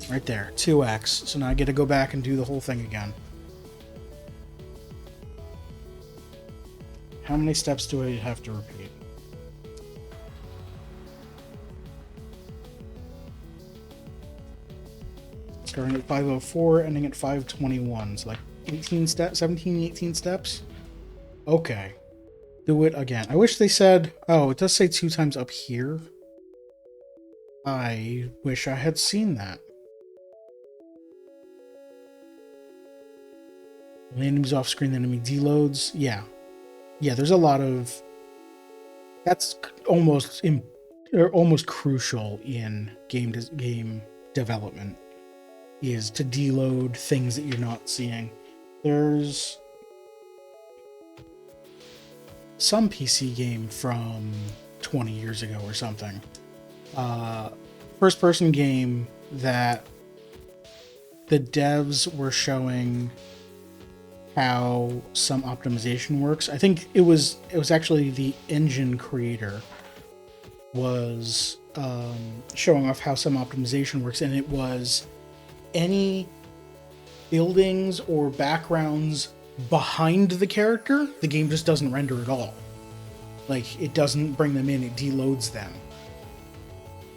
Right there, 2x. So now I get to go back and do the whole thing again. How many steps do I have to repeat? Starting at 504, ending at 521. So like 18 steps, 17, 18 steps? Okay. Do it again. I wish they said... Oh, it does say 2 times up here. I wish I had seen that. Enemies off screen, the enemy deloads. Yeah. Yeah, there's a lot of... That's almost crucial in game development, is to deload things that you're not seeing. There's some PC game from 20 years ago or something. First-person game that the devs were showing how some optimization works. I think it was actually the engine creator was showing off how some optimization works, and it was any buildings or backgrounds behind the character, the game just doesn't render at all. Like, it doesn't bring them in, it deloads them.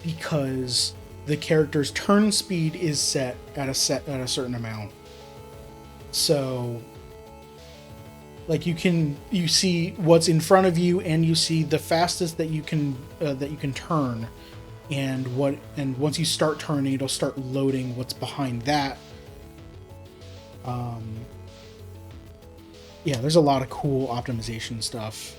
Because the character's turn speed is set at a certain amount. So, like, you see what's in front of you, and you see the fastest that you can turn, and once you start turning, it'll start loading what's behind that. Yeah, there's a lot of cool optimization stuff.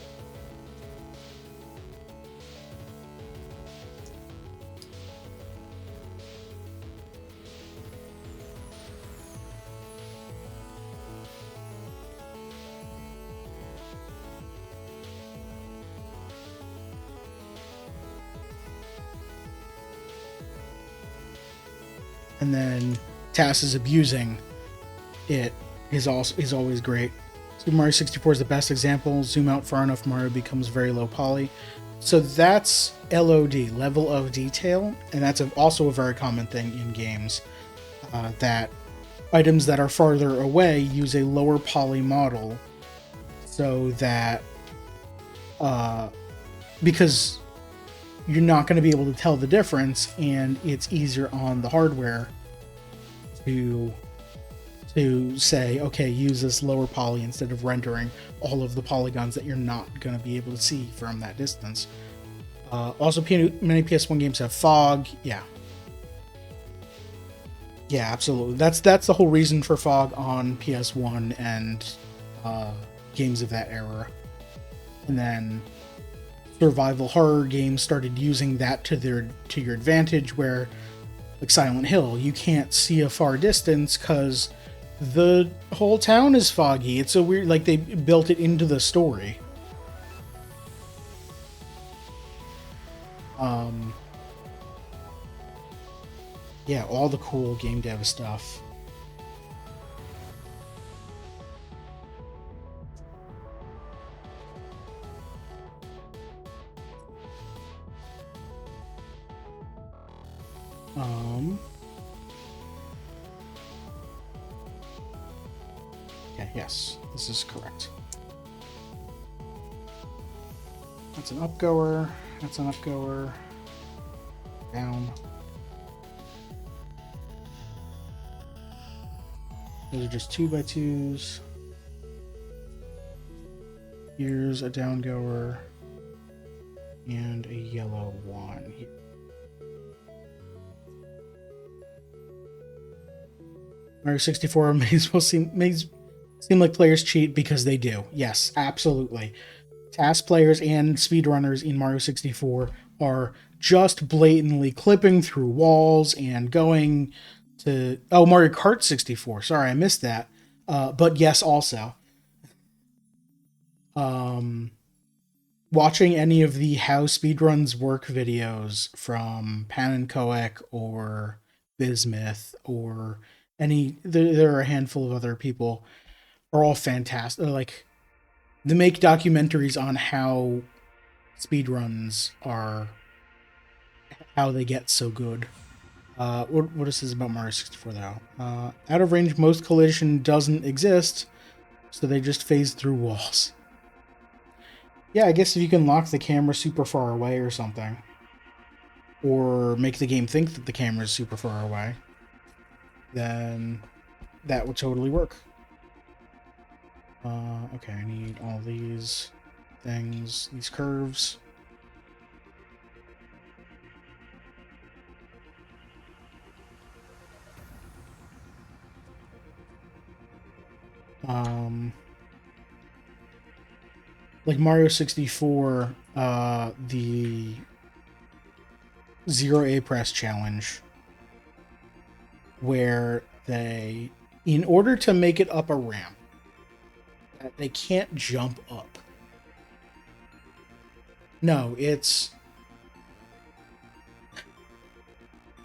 And then TAS is abusing it is always great. Super Mario 64 is the best example. Zoom out far enough, Mario becomes very low poly. So that's LOD, level of detail, and that's also a very common thing in games, that items that are farther away use a lower poly model, so that because you're not going to be able to tell the difference, and it's easier on the hardware to say, okay, use this lower poly instead of rendering all of the polygons that you're not going to be able to see from that distance. Also, many PS1 games have fog. Yeah, absolutely. That's the whole reason for fog on PS1 and games of that era. And then survival horror games started using that to your advantage, where, like Silent Hill, you can't see a far distance because the whole town is foggy. It's so weird, like they built it into the story. Yeah, all the cool game dev stuff. Okay, yes, this is correct. That's an upgoer. That's an upgoer. Down. Those are just 2x2s. Here's a downgoer and a yellow one. Mario 64 may seem like players cheat because they do. Yes, absolutely. Task players and speedrunners in Mario 64 are just blatantly clipping through walls and going to... Oh, Mario Kart 64. Sorry, I missed that. But yes, also. Watching any of the how speedruns work videos from Pan and Koek or Bismuth or there are a handful of other people, are all fantastic. Like, they make documentaries on how speedruns are, how they get so good. What is this about Mario 64 though? Out of range, most collision doesn't exist, so they just phase through walls. Yeah, I guess if you can lock the camera super far away or something, or make the game think that the camera is super far away, then that would totally work. Okay, I need all these things, these curves. Like Mario 64, the Zero A Press challenge, where they, in order to make it up a ramp, they can't jump up. No, it's...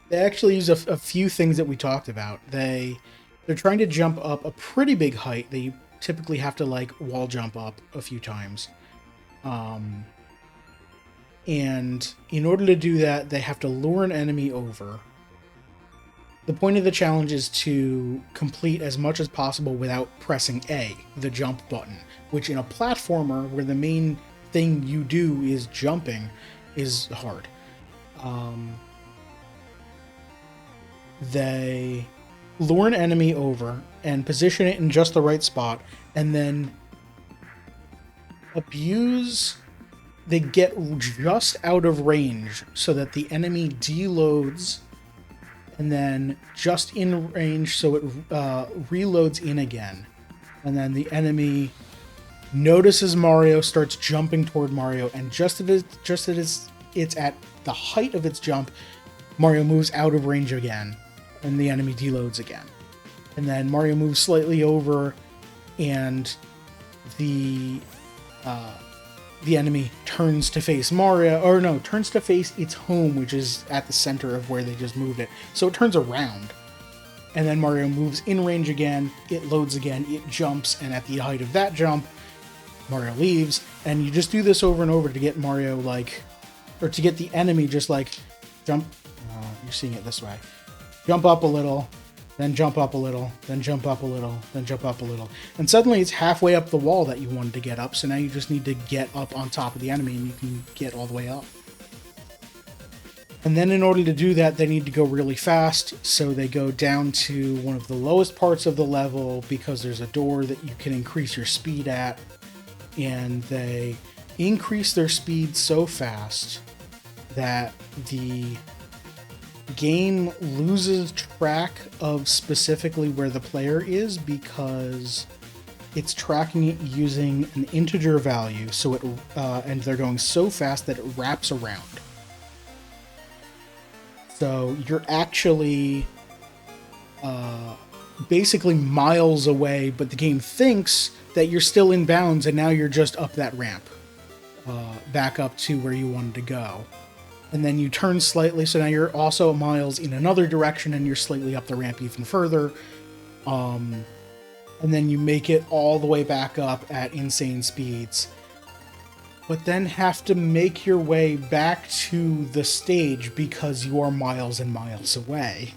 They actually use a few things that we talked about. They're trying to jump up a pretty big height. They typically have to like wall jump up a few times. And in order to do that, they have to lure an enemy over. The point of the challenge is to complete as much as possible without pressing A, the jump button, which in a platformer where the main thing you do is jumping is hard. They lure an enemy over and position it in just the right spot, and then they get just out of range so that the enemy deloads, and then just in range so it reloads in again. And then the enemy notices Mario, starts jumping toward Mario, and just as it's at the height of its jump, Mario moves out of range again, and the enemy deloads again. And then Mario moves slightly over, and the enemy turns to face Mario, or no, turns to face its home, which is at the center of where they just moved it. So it turns around, and then Mario moves in range again, it loads again, it jumps, and at the height of that jump, Mario leaves, and you just do this over and over to get Mario, like, or to get the enemy just like, jump, you're seeing it this way, jump up a little, then jump up a little, then jump up a little, then jump up a little. And suddenly it's halfway up the wall that you wanted to get up, so now you just need to get up on top of the enemy and you can get all the way up. And then in order to do that, they need to go really fast, so they go down to one of the lowest parts of the level because there's a door that you can increase your speed at, and they increase their speed so fast that the game loses track of specifically where the player is because it's tracking it using an integer value, so it and they're going so fast that it wraps around. So you're actually basically miles away, but the game thinks that you're still in bounds, and now you're just up that ramp, back up to where you wanted to go. And then you turn slightly, so now you're also miles in another direction, and you're slightly up the ramp even further. And then you make it all the way back up at insane speeds. But then have to make your way back to the stage because you are miles and miles away.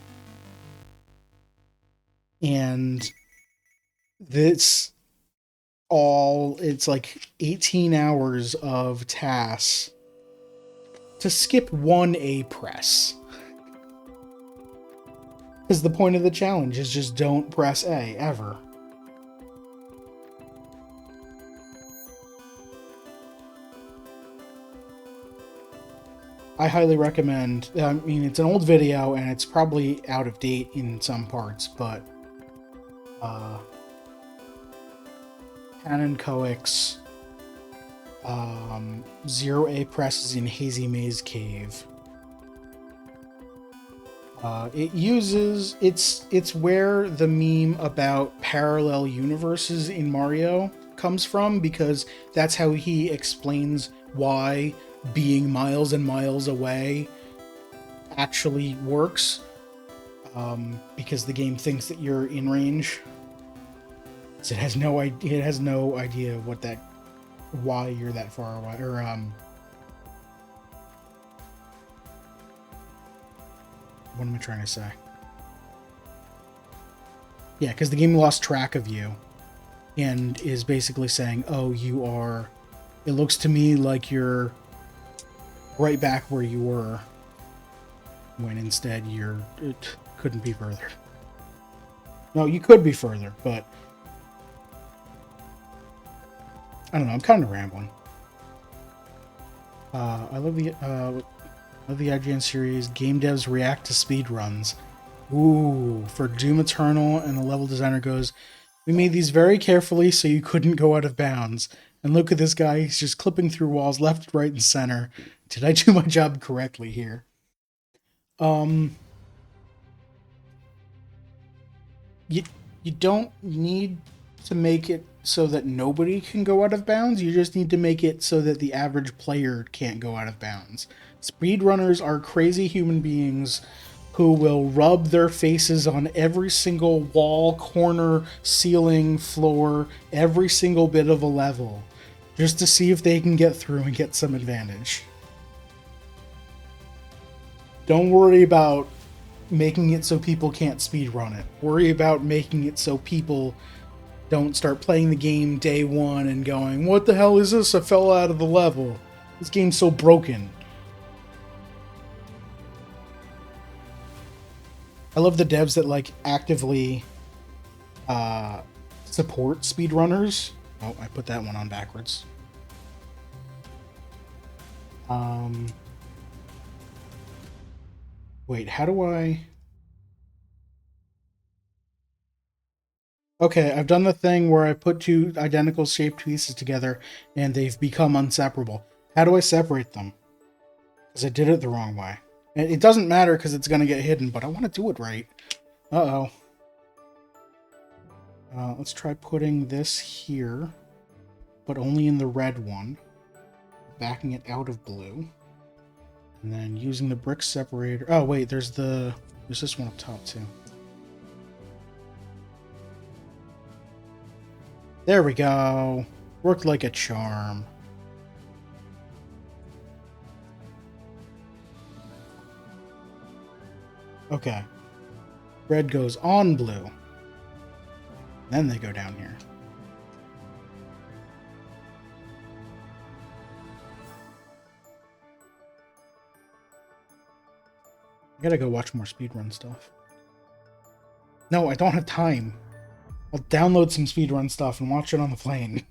And it's like 18 hours of tasks to skip one A press. Because the point of the challenge is just don't press A, ever. I highly recommend, I mean, it's an old video and it's probably out of date in some parts, but Canon Coix, Zero A presses in Hazy Maze Cave. It's where the meme about parallel universes in Mario comes from, because that's how he explains why being miles and miles away actually works, because the game thinks that you're in range. So it has no idea why you're that far away, or What am I trying to say? Yeah, because the game lost track of you and is basically saying, oh, you are... It looks to me like you're right back where you were, when instead it couldn't be further. No, you could be further, but I don't know. I'm kind of rambling. I love the IGN series. Game devs react to speedruns. Ooh, for Doom Eternal, and the level designer goes, "We made these very carefully so you couldn't go out of bounds. And look at this guy, he's just clipping through walls left, right, and center. Did I do my job correctly here?" You don't need to make it so that nobody can go out of bounds. You just need to make it so that the average player can't go out of bounds. Speedrunners are crazy human beings who will rub their faces on every single wall, corner, ceiling, floor, every single bit of a level, just to see if they can get through and get some advantage. Don't worry about making it so people can't speedrun it. Worry about making it so people don't start playing the game day one and going, "What the hell is this? I fell out of the level. This game's so broken." I love the devs that like actively support speedrunners. Oh, I put that one on backwards. Wait, how do I... Okay, I've done the thing where I put two identical shaped pieces together and they've become inseparable. How do I separate them? Because I did it the wrong way. And it doesn't matter because it's going to get hidden, but I want to do it right. Uh-oh. Let's try putting this here, but only in the red one. Backing it out of blue. And then using the brick separator... Oh, wait, there's this one up top, too. There we go. Worked like a charm. Okay. Red goes on blue. Then they go down here. I gotta go watch more speedrun stuff. No, I don't have time. I'll download some speedrun stuff and watch it on the plane.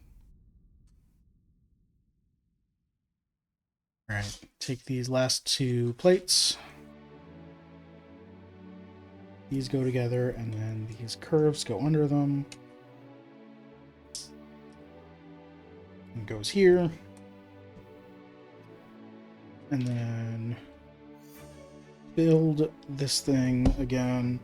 Alright, take these last two plates. These go together, and then these curves go under them. And goes here. And then build this thing again.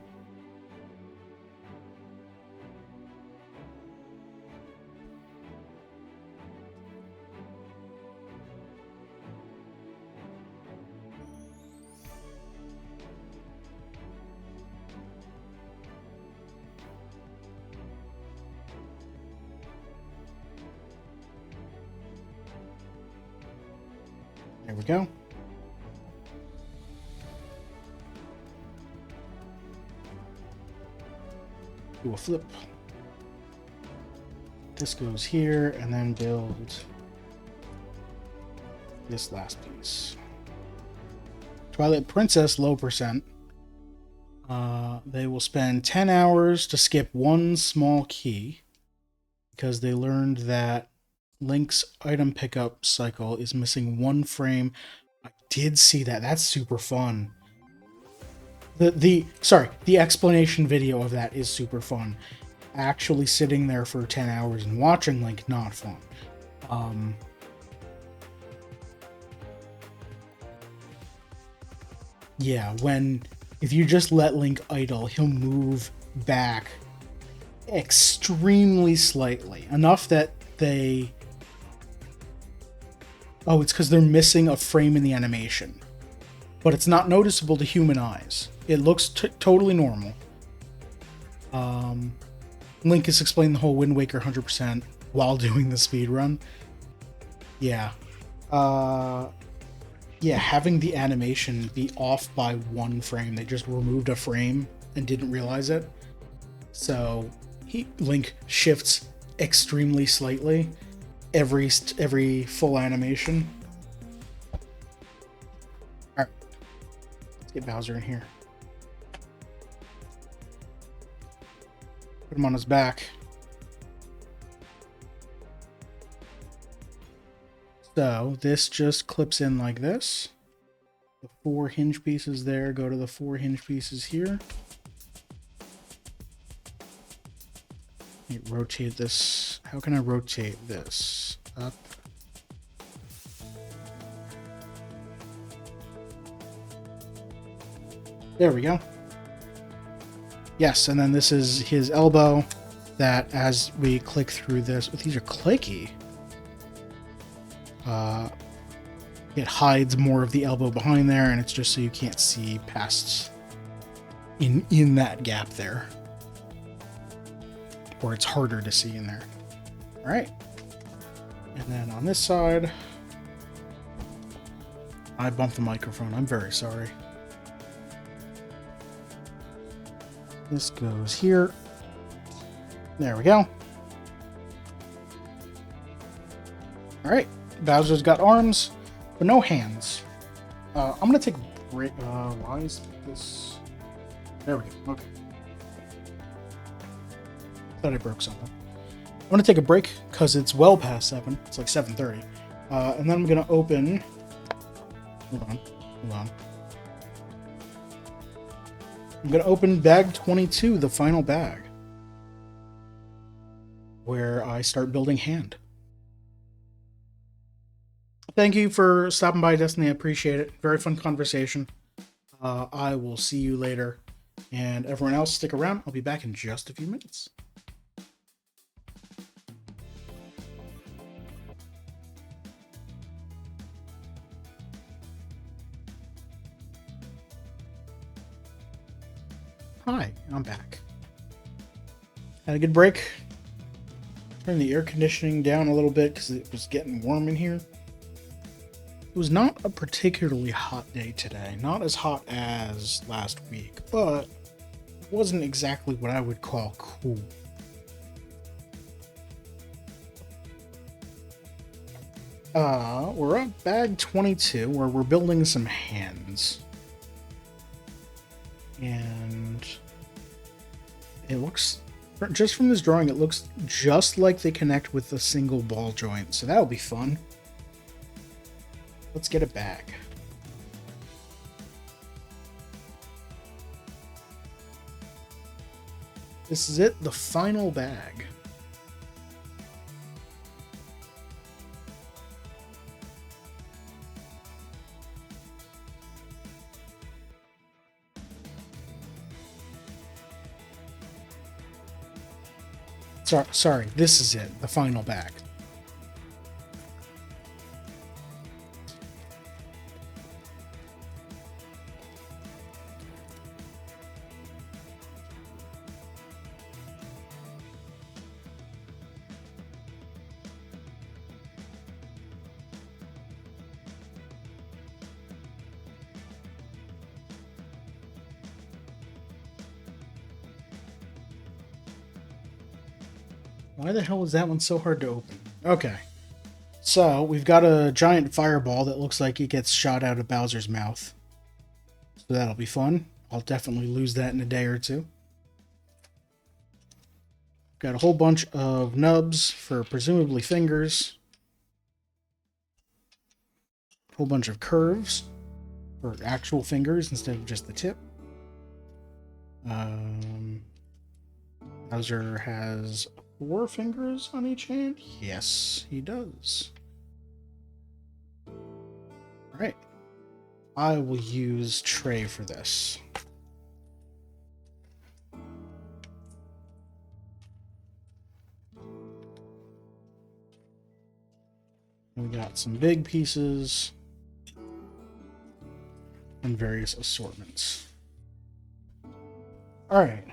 There we go. Do a flip. This goes here, and then build this last piece. Twilight Princess, low percent. They will spend 10 hours to skip one small key because they learned that Link's item pickup cycle is missing one frame. I did see that. That's super fun. The explanation video of that is super fun. Actually sitting there for 10 hours and watching Link, not fun. Yeah, if you just let Link idle, he'll move back extremely slightly. Enough that they... Oh, it's because they're missing a frame in the animation. But it's not noticeable to human eyes. It looks totally normal. Link has explained the whole Wind Waker 100% while doing the speedrun. Yeah. yeah, having the animation be off by 1 frame. They just removed a frame and didn't realize it. So Link shifts extremely slightly every full animation. All right, let's get Bowser in here. Put him on his back. So this just clips in like this. The 4 hinge pieces there go to the 4 hinge pieces here. Rotate this. How can I rotate this? Up. There we go. Yes, and then this is his elbow that as we click through this, these are clicky. It hides more of the elbow behind there, and it's just so you can't see past in that gap there. Or it's harder to see in there. All right. And then on this side, I bumped the microphone. I'm very sorry. This goes here. There we go. All right. Bowser's got arms, but no hands. I'm going to take a break. Why is this? There we go. Okay. Thought I broke something. I'm going to take a break because it's well past 7. It's like 7:30. And then I'm going to open... Hold on. I'm going to open bag 22, the final bag, where I start building Hand. Thank you for stopping by, Destiny. I appreciate it. Very fun conversation. I will see you later. And everyone else, stick around. I'll be back in just a few minutes. Hi, I'm back. Had a good break. Turned the air conditioning down a little bit because it was getting warm in here. It was not a particularly hot day today. Not as hot as last week, but it wasn't exactly what I would call cool. We're at bag 22 where we're building some hands. And it looks, just from this drawing, it looks just like they connect with a single ball joint. So that'll be fun. Let's get a bag. This is it, the final bag. Sorry, this is it, the final bag. Why the hell is that one so hard to open? Okay. So, we've got a giant fireball that looks like it gets shot out of Bowser's mouth. So that'll be fun. I'll definitely lose that in a day or two. Got a whole bunch of nubs for presumably fingers. A whole bunch of curves for actual fingers instead of just the tip. Bowser has 4 fingers on each hand? Yes, he does. Alright. I will use Tray for this. We got some big pieces and various assortments. Alright.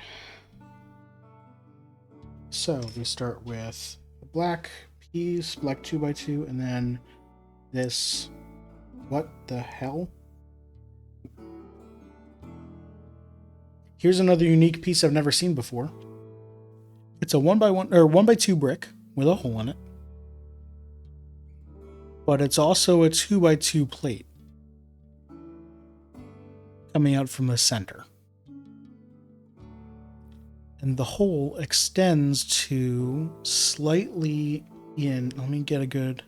So we start with the black piece, black 2x2, and then this What the hell? Here's another unique piece I've never seen before. It's a 1x1 or 1x2 brick with a hole in it. But it's also a 2x2 plate coming out from the center. And the hole extends to slightly in. Let me get a good.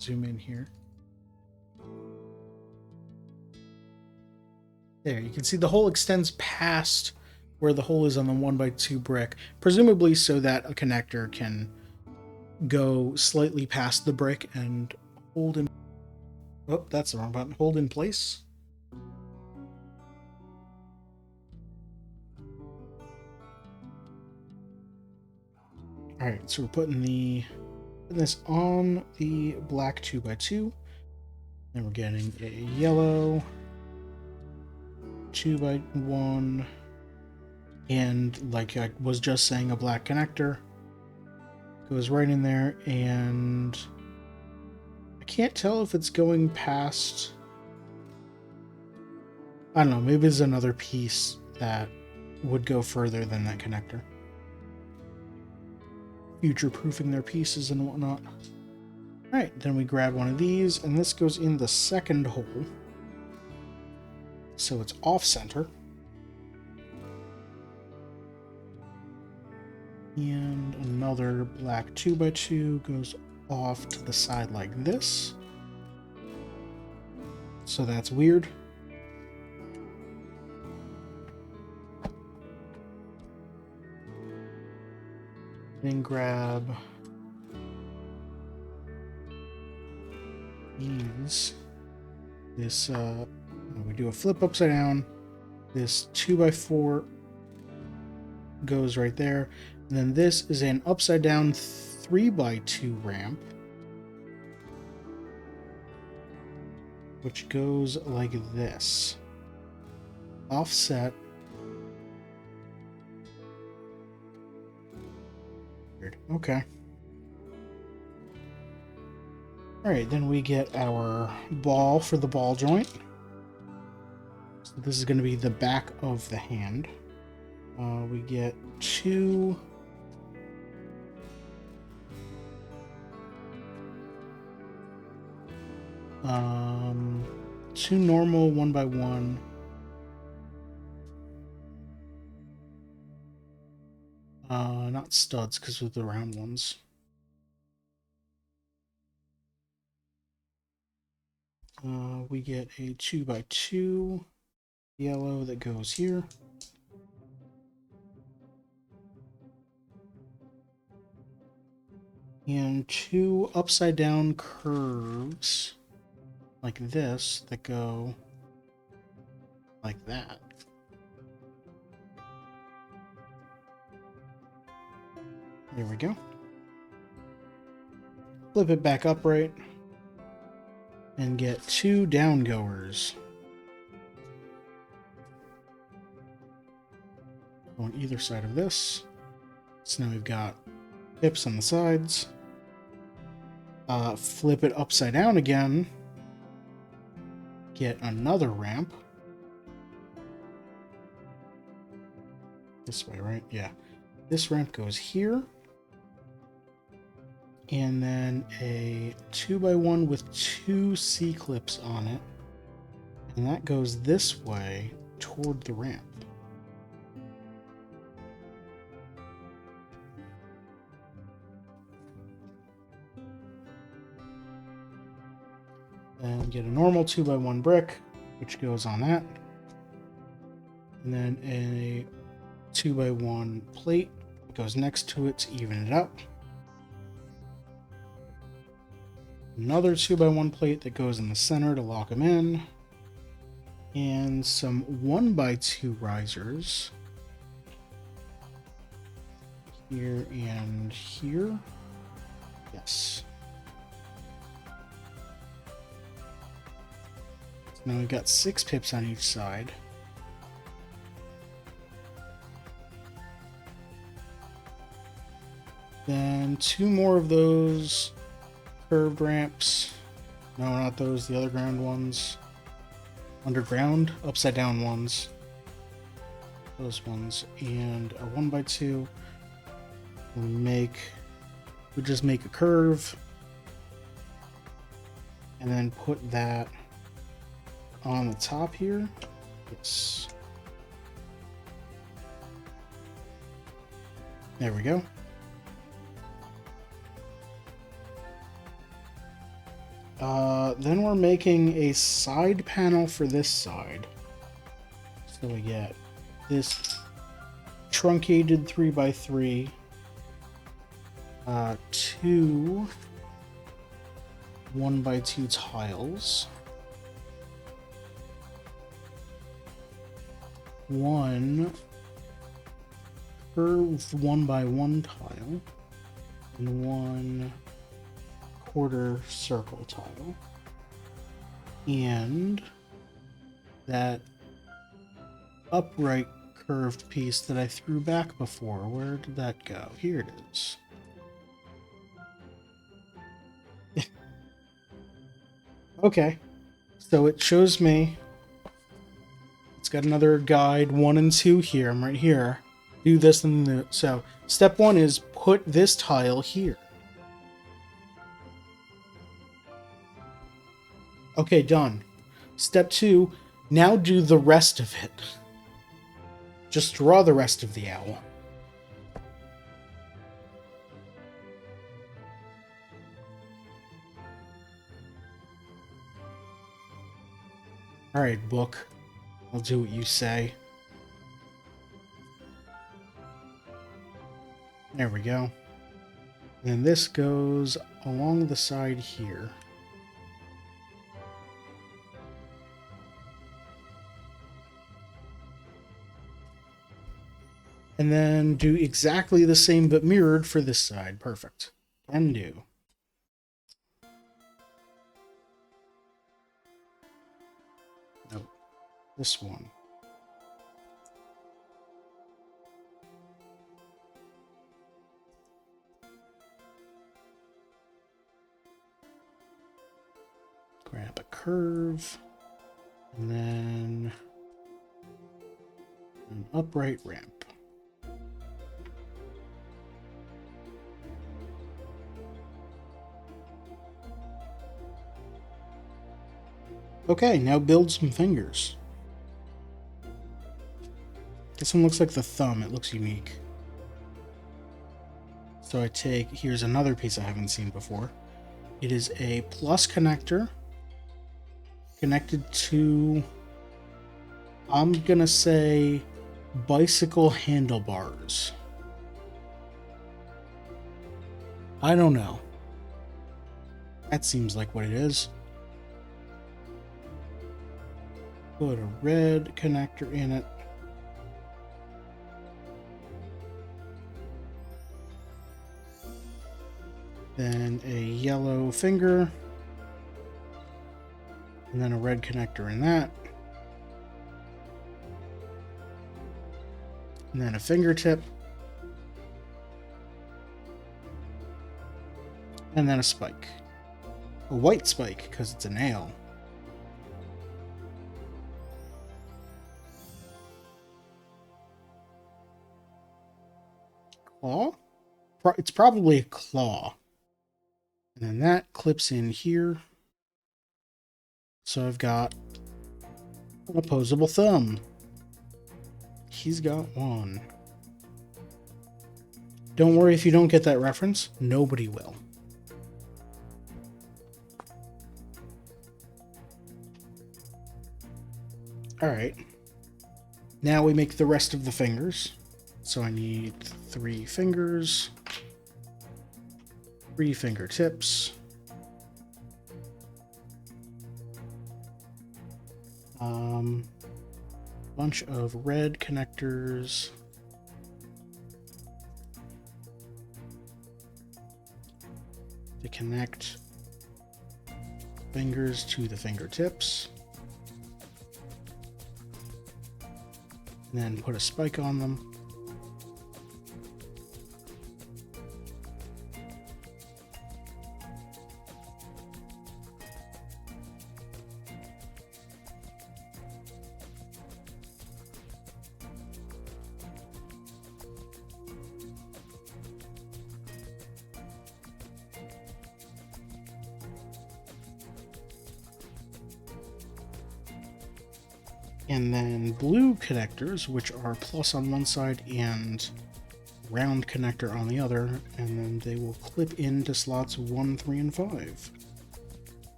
Zoom in here. There, you can see the hole extends past where the hole is on the 1x2 brick, presumably so that a connector can go slightly past the brick and hold in. Oh, that's the wrong button. Hold in place. All right, so we're putting this on the black 2x2, and we're getting a yellow 2x1, and like I was just saying, a black connector goes right in there, and I can't tell if it's going past. I don't know, maybe there's another piece that would go further than that connector. Future-proofing their pieces and whatnot. Alright, then we grab one of these, and this goes in the second hole. So it's off-center. And another black 2x2 goes off to the side like this. So that's weird. Then grab these. This, we do a flip upside down. This 2x4 goes right there. And then this is an upside down 3x2 ramp, which goes like this. Offset. Okay. Alright, then we get our ball for the ball joint. So this is going to be the back of the hand. We get two normal 1x1. Not studs, because of the round ones. We get a 2x2 yellow that goes here. And two upside down curves like this that go like that. There we go. Flip it back upright and get two downgoers on either side of this. So now we've got pips on the sides. Flip it upside down again. Get another ramp. This way, right? Yeah. This ramp goes here. And then a 2x1 with two C-clips on it. And that goes this way toward the ramp. And get a normal 2x1 brick, which goes on that. And then a 2x1 plate goes next to it to even it up. Another 2x1 plate that goes in the center to lock them in. And some 1x2 risers. Here and here. Yes. So now we've got 6 pips on each side. Then 2 more of those curved ramps. No, not those, the other ground ones. Underground, upside down ones. Those ones. And a 1x2. We just make a curve. And then put that on the top here. Yes. There we go. Then we're making a side panel for this side. So we get this truncated 3x3, 2 1x2 tiles, 1 curved 1x1 tile, and 1 quarter circle tile, and that upright curved piece that I threw back before. Where did that go? Here it is. Okay, so it shows me it's got another guide 1 and 2 here. I'm right here. Do this and the so step 1 is put this tile here. Okay, done. Step 2, now do the rest of it. Just draw the rest of the owl. Alright, book. I'll do what you say. There we go. And this goes along the side here. And then do exactly the same but mirrored for this side. Perfect. Can do. Nope. This one. Grab a curve. And then an upright ramp. Okay, now build some fingers. This one looks like the thumb. It looks unique. So I take, here's another piece I haven't seen before. It is a plus connector connected to, I'm gonna say, bicycle handlebars. I don't know. That seems like what it is. Put a red connector in it. Then a yellow finger. And then a red connector in that. And then a fingertip. And then a spike. A white spike, because it's a nail. Claw? It's probably a claw. And then that clips in here. So I've got an opposable thumb. He's got one. Don't worry if you don't get that reference. Nobody will. Alright. Now we make the rest of the fingers. So I need 3 fingers, 3 fingertips, bunch of red connectors, to connect fingers to the fingertips, and then put a spike on them. And then blue connectors, which are plus on one side and round connector on the other, and then they will clip into slots 1, 3, and 5.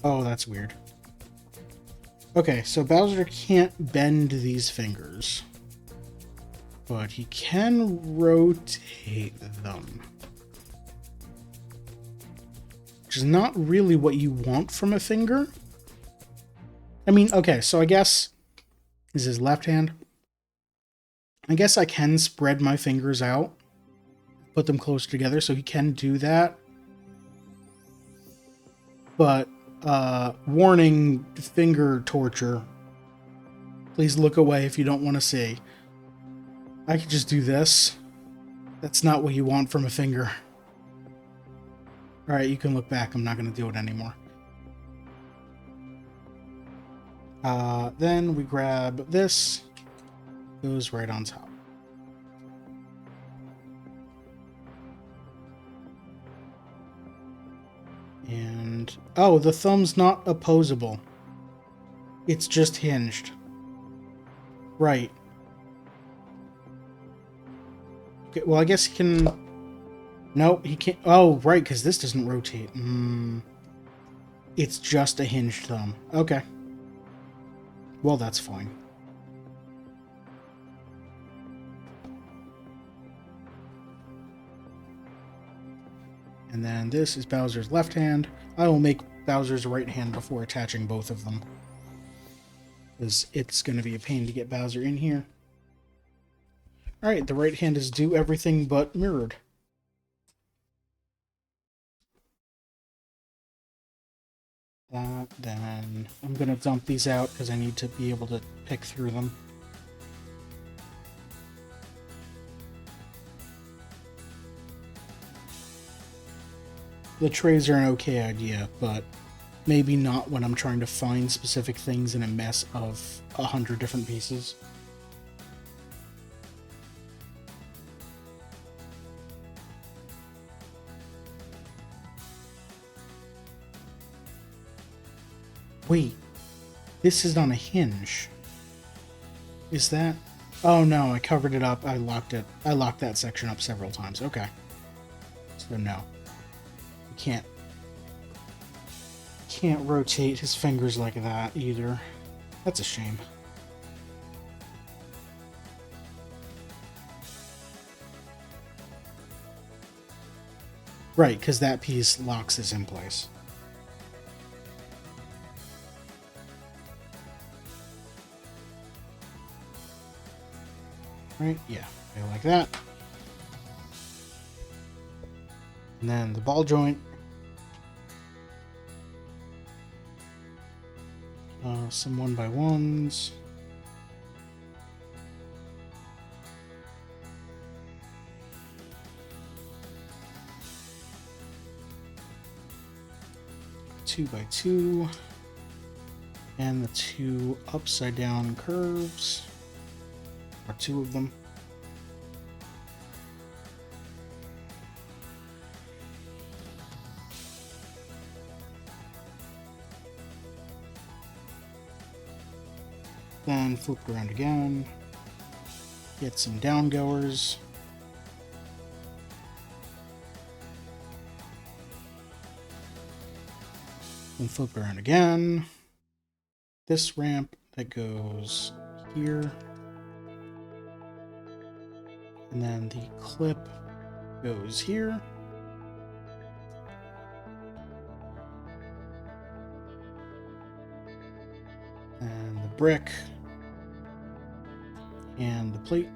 Oh, that's weird. Okay, so Bowser can't bend these fingers, but he can rotate them. Which is not really what you want from a finger. I mean, okay, so I guess this is his left hand. I guess I can spread my fingers out, put them close together, so he can do that. But, warning, finger torture. Please look away if you don't want to see. I could just do this. That's not what you want from a finger. Alright, you can look back. I'm not going to do it anymore. Then we grab this. Goes right on top. And... oh, the thumb's not opposable. It's just hinged. Right. Okay, well, I guess he can... nope, he can't... oh, right, because this doesn't rotate. It's just a hinged thumb. Okay. Well, that's fine. And then this is Bowser's left hand. I will make Bowser's right hand before attaching both of them, because it's going to be a pain to get Bowser in here. Alright, the right hand is do everything but mirrored. That, then I'm going to dump these out because I need to be able to pick through them. The trays are an okay idea, but maybe not when I'm trying to find specific things in a mess of 100 different pieces. Wait, this is on a hinge. Is that... oh no, I covered it up. I locked it. I locked that section up several times. Okay. So no. You can't rotate his fingers like that either. That's a shame. Right, because that piece locks this in place. Right, yeah, like that. And then the ball joint. Some 1x1s. Two by two. And the two upside down curves. Or two of them. Then flip it around again. Get some down goers. Then flip it around again. This ramp that goes here. And then the clip goes here. And the brick. And the plate.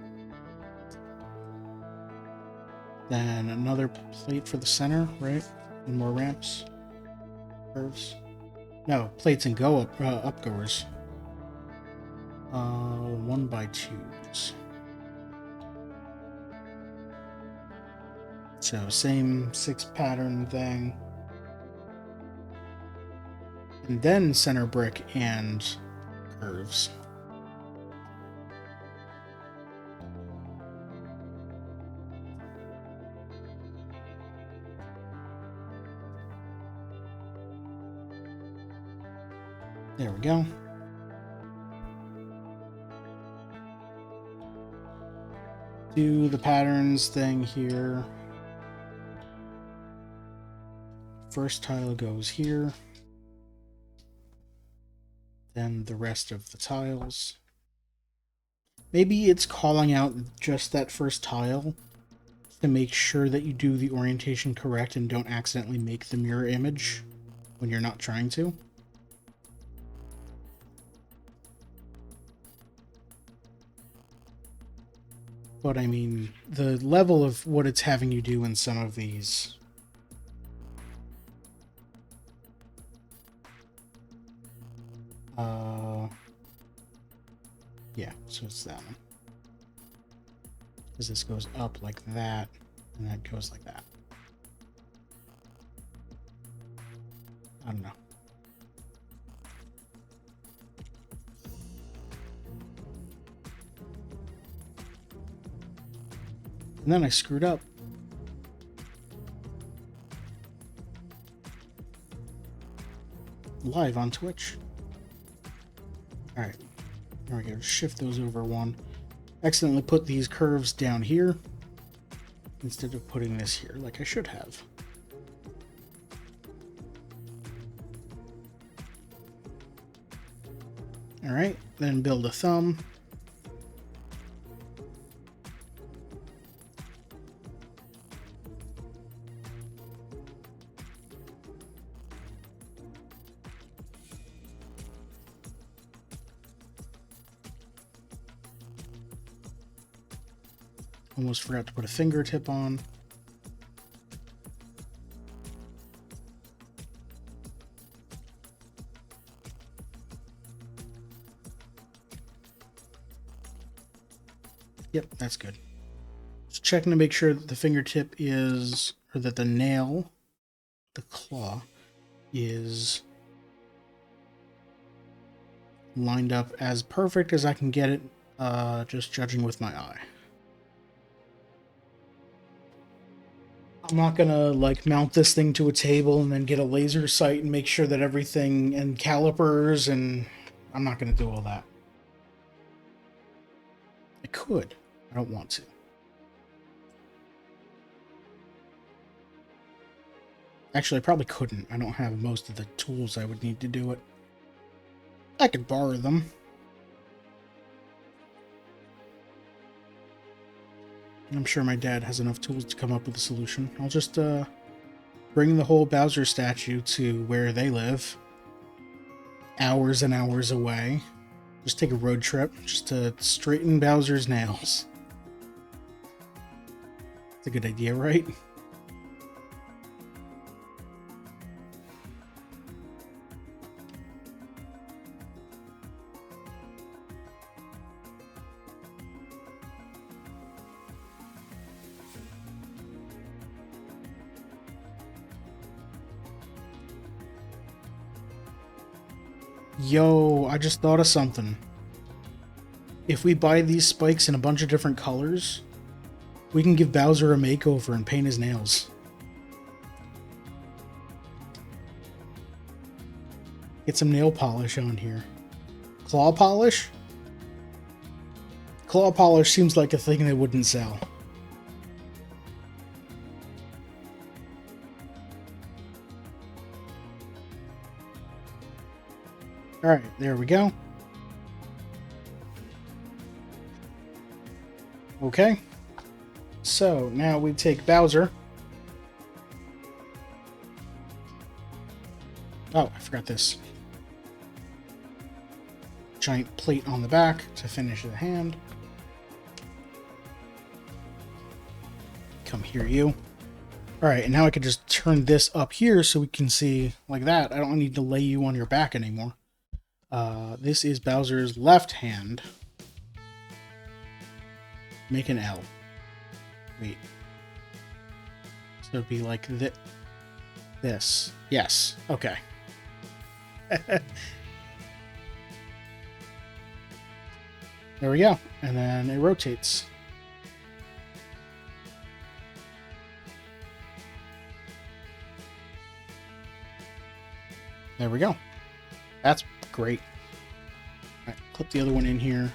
Then another plate for the center, right? And more ramps. Curves. No, plates and go up upgoers. 1x2s. So same 6 pattern thing. And then center brick and curves. There we go. do the patterns thing here. First tile goes here. Then the rest of the tiles. Maybe it's calling out just that first tile to make sure that you do the orientation correct and don't accidentally make the mirror image when you're not trying to. But I mean, the level of what it's having you do in some of these. Yeah, so it's that one. Because this goes up like that, and that goes like that. I don't know. And then I screwed up. Live on Twitch. Alright. There we go. Shift those over one. Accidentally put these curves down here instead of putting this here like I should have. Alright, then build a thumb. Almost forgot to put a fingertip on. Yep, that's good. Just checking to make sure that the fingertip is, or that the nail, the claw, is lined up as perfect as I can get it, just judging with my eye. I'm not gonna like mount this thing to a table and then get a laser sight and make sure that everything, and calipers, and I'm not gonna do all that. I could. I don't want to. Actually, I probably couldn't. I don't have most of the tools I would need to do it. I could borrow them. I'm sure my dad has enough tools to come up with a solution. I'll just bring the whole Bowser statue to where they live. Hours and hours away. Just take a road trip just to straighten Bowser's nails. It's a good idea, right? Yo, I just thought of something. If we buy these spikes in a bunch of different colors, we can give Bowser a makeover and paint his nails. Get some nail polish on here. Claw polish? Claw polish seems like a thing they wouldn't sell. Alright, there we go. Okay. So, now we take Bowser. Oh, I forgot this. Giant plate on the back to finish the hand. Come here, you. Alright, and now I could just turn this up here so we can see like that. I don't need to lay you on your back anymore. This is Bowser's left hand. Make an L. Wait. So it'd be like this. Yes. Okay. There we go. And then it rotates. There we go. That's great. All right, clip the other one in here.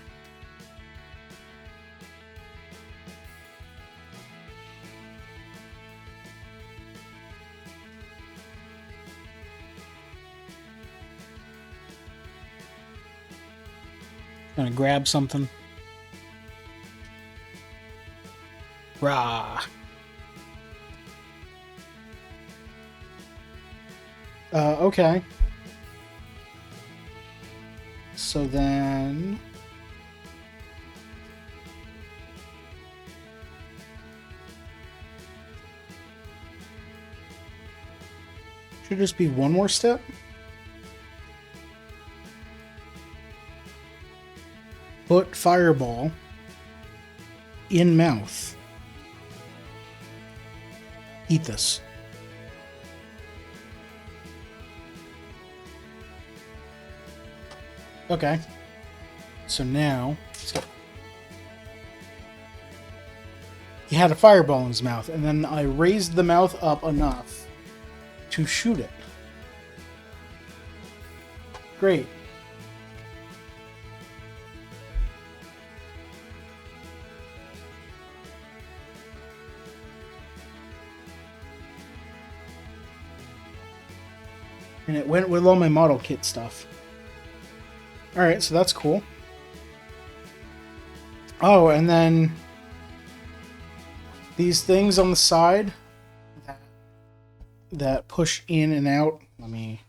Gonna grab something. Rah. Okay. So then... should just be one more step. Put fireball in mouth. Eat this. Okay. So now... he had a fireball in his mouth, and then I raised the mouth up enough to shoot it. Great. And it went with all my model kit stuff. Alright, so that's cool. Oh, and then these things on the side that push in and out. Let me...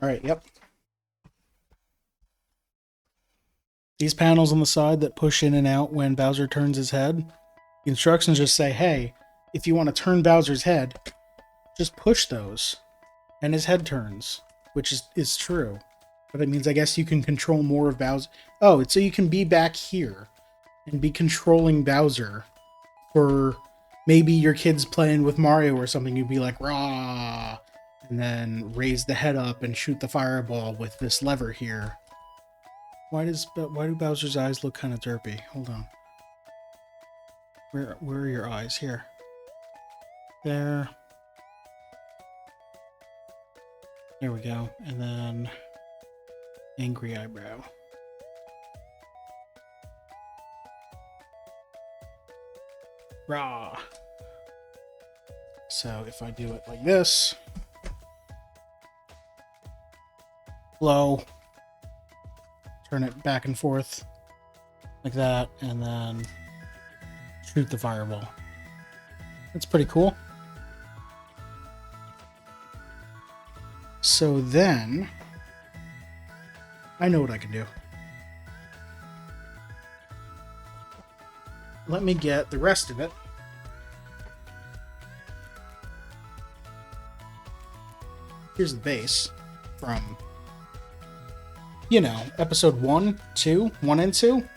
alright, yep. These panels on the side that push in and out when Bowser turns his head. The instructions just say, hey, if you want to turn Bowser's head, just push those. And his head turns, which is true. But it means I guess you can control more of Bowser. Oh, it's so you can be back here and be controlling Bowser for maybe your kid's playing with Mario or something. You'd be like, rah, and then raise the head up and shoot the fireball with this lever here. Why do Bowser's eyes look kind of derpy? Hold on. Where are your eyes? Here. There. There we go. And then angry eyebrow. Rah. So if I do it like this, blow, turn it back and forth like that, and then shoot the fireball. That's pretty cool. So then, I know what I can do. Let me get the rest of it. Here's the base from, you know, episode 1, 2, 1 and 2.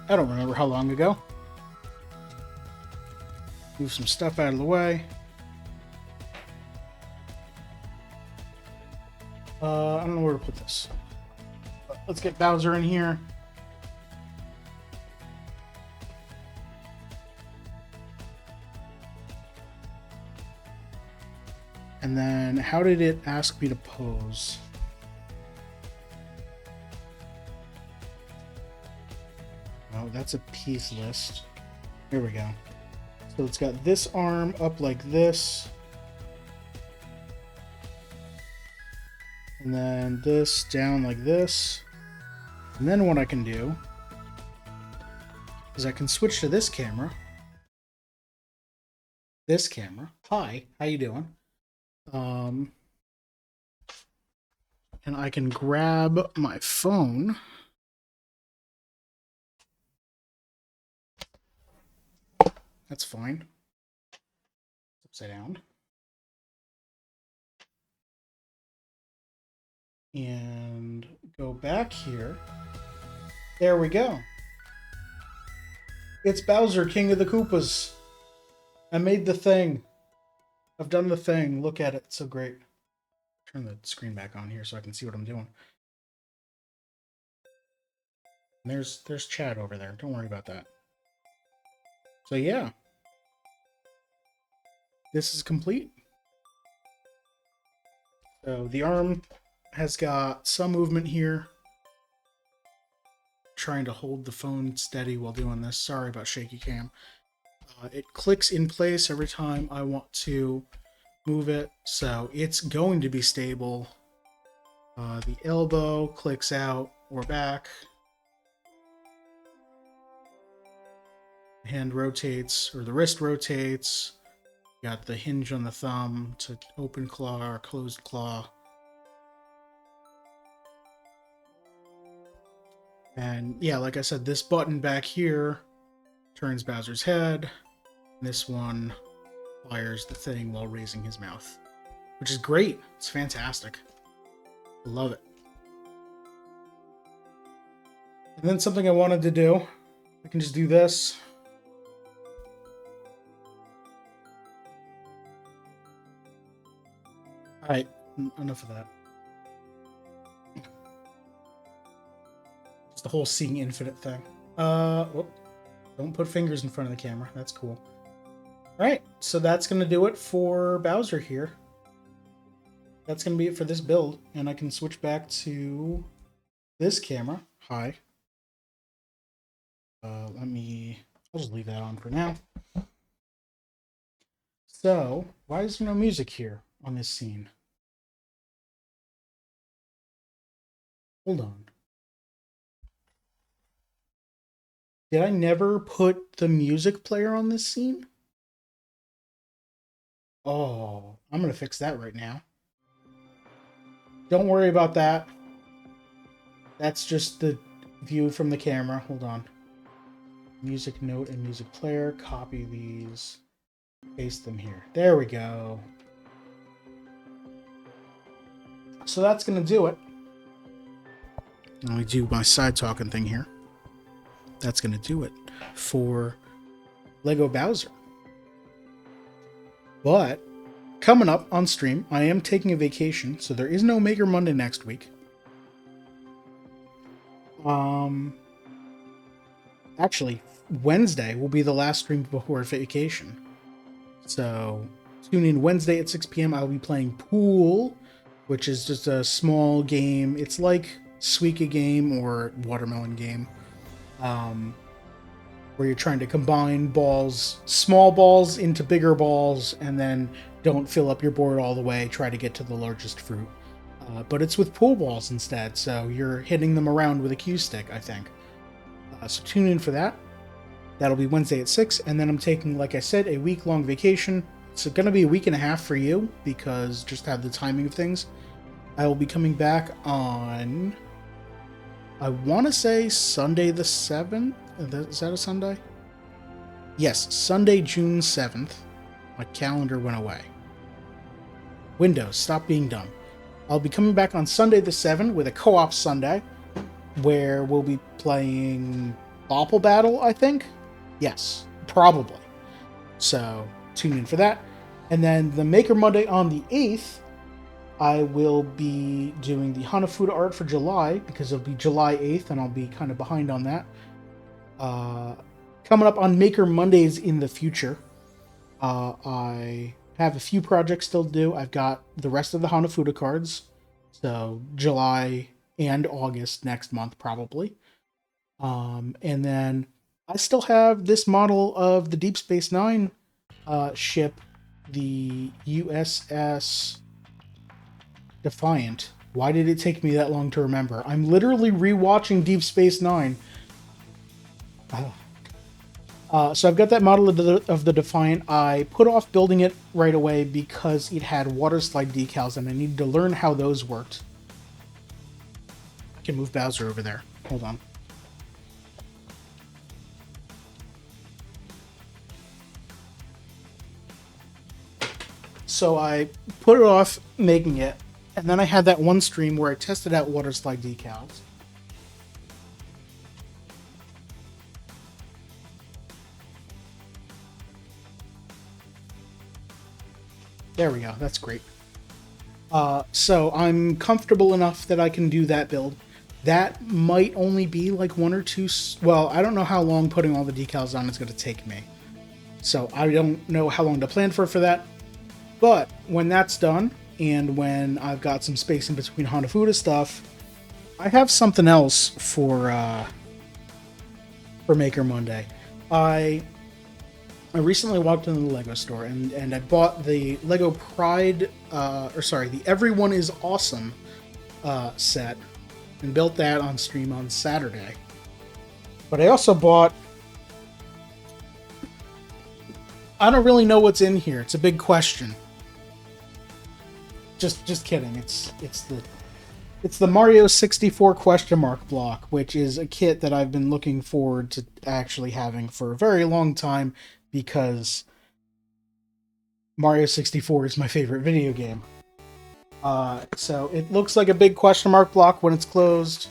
I don't remember how long ago. Move some stuff out of the way. I don't know where to put this. But let's get Bowser in here. And then, how did it ask me to pose? Oh, that's a piece list. Here we go. So it's got this arm up like this. And then this down like this. And then what I can do is I can switch to this camera. This camera. Hi, how you doing? And I can grab my phone. That's fine. Upside down. And go back here. There we go. It's Bowser, King of the Koopas. I made the thing. I've done the thing. Look at it. It's so great. Turn the screen back on here so I can see what I'm doing. And there's Chad over there. Don't worry about that. So yeah. This is complete. So the arm has got some movement here. Trying to hold the phone steady while doing this. Sorry about shaky cam. It clicks in place every time I want to move it. So it's going to be stable. The elbow clicks out or back. The hand rotates, or the wrist rotates. Got the hinge on the thumb to open claw or closed claw. And yeah, like I said, this button back here turns Bowser's head. This one fires the thing while raising his mouth, which is great. It's fantastic. I love it. And then something I wanted to do, I can just do this. All right, enough of that. Just the whole seeing infinite thing. Whoop. Don't put fingers in front of the camera. That's cool. All right, so that's going to do it for Bowser here. That's going to be it for this build, and I can switch back to this camera. Hi. I'll just leave that on for now. So, why is there no music here on this scene? Hold on. Did I never put the music player on this scene? Oh, I'm going to fix that right now. Don't worry about that. That's just the view from the camera. Hold on. Music note and music player. Copy these. Paste them here. There we go. So that's going to do it. Let me do my side talking thing here. That's going to do it for Lego Bowser. But coming up on stream, I am taking a vacation, so there is no Maker Monday next week. Actually, Wednesday will be the last stream before vacation. So tune in Wednesday at 6 p.m. I'll be playing Pool, which is just a small game. It's like Suika game or Watermelon game, where you're trying to combine balls, small balls into bigger balls, and then don't fill up your board all the way. Try to get to the largest fruit. But it's with pool balls instead, so you're hitting them around with a cue stick, I think. So tune in for that. That'll be Wednesday at 6, and then I'm taking, like I said, a week-long vacation. It's going to be a week and a half for you, because just have the timing of things. I will be coming back on, I want to say Sunday the 7th? Is that a Sunday? Yes, Sunday, June 7th. My calendar went away. Windows, stop being dumb. I'll be coming back on Sunday the 7th with a co-op Sunday, where we'll be playing Bopple Battle, I think? Yes, probably. So, tune in for that. And then the Maker Monday on the 8th, I will be doing the Hanafuda art for July, because it'll be July 8th, and I'll be kind of behind on that. Coming up on Maker Mondays in the future, I have a few projects still to do. I've got the rest of the Hanafuda cards, so July and August next month, probably. And then I still have this model of the Deep Space Nine ship, the USS Defiant. Why did it take me that long to remember? I'm literally rewatching Deep Space Nine. So I've got that model of the Defiant. I put off building it right away because it had water slide decals, and I needed to learn how those worked. I can move Bowser over there. Hold on. So I put it off making it, and then I had that one stream where I tested out water slide decals. There we go. That's great. So I'm comfortable enough that I can do that build. That might only be like one or two... Well, I don't know how long putting all the decals on is going to take me. So I don't know how long to plan for that. But when that's done, and when I've got some space in between Hanafuda stuff, I have something else for Maker Monday. I I recently walked into the Lego store and I bought the Lego Pride, the Everyone is Awesome set and built that on stream on Saturday. But I also bought, I don't really know what's in here. It's a big question. Just kidding. It's the Mario 64 question mark block, which is a kit that I've been looking forward to actually having for a very long time because Mario 64 is my favorite video game. So it looks like a big question mark block when it's closed.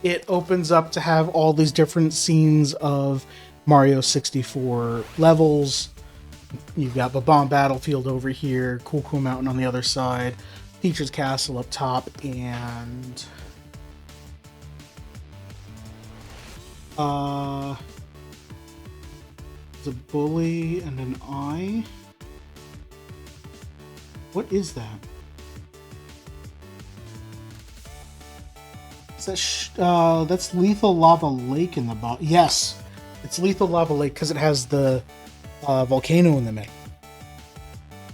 It opens up to have all these different scenes of Mario 64 levels. You've got Bob-omb Battlefield over here, Cool Cool Mountain on the other side, Peach's Castle up top, and the bully and an eye. What is that? Is that that's Lethal Lava Lake in the bottom. Yes, it's Lethal Lava Lake because it has the volcano in the middle.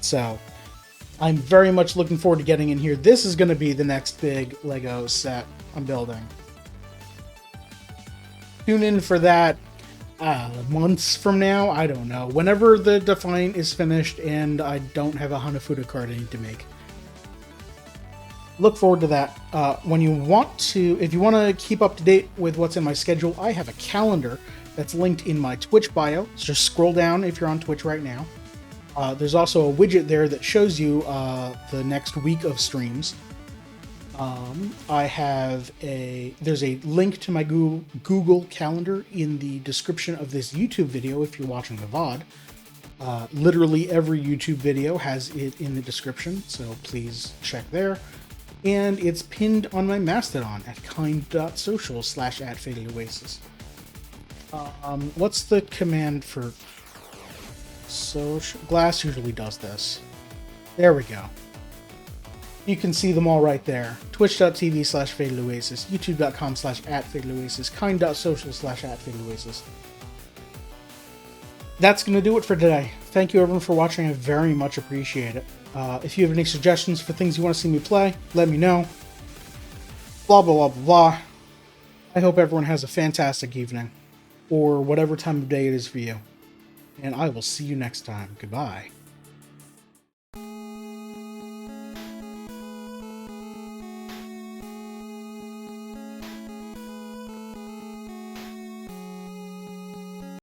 So I'm very much looking forward to getting in here. This is going to be the next big Lego set I'm building. Tune in for that months from now. I don't know. Whenever the Defiant is finished and I don't have a Hanafuda card I need to make. Look forward to that. If you want to keep up to date with what's in my schedule, I have a calendar that's linked in my Twitch bio. So just scroll down if you're on Twitch right now. There's also a widget there that shows you the next week of streams. There's a link to my Google Calendar in the description of this YouTube video if you're watching the VOD. Literally every YouTube video has it in the description, so please check there. And it's pinned on my Mastodon at kind.social/@FatedOasis. What's the command for social? Glass usually does this. There we go. You can see them all right there. Twitch.tv/FatedOasis, YouTube.com/@FatedOasis, kind.social/@FatedOasis. That's going to do it for today. Thank you everyone for watching. I very much appreciate it. If you have any suggestions for things you want to see me play, let me know. Blah, blah, blah, blah, blah. I hope everyone has a fantastic evening, or whatever time of day it is for you. And I will see you next time. Goodbye.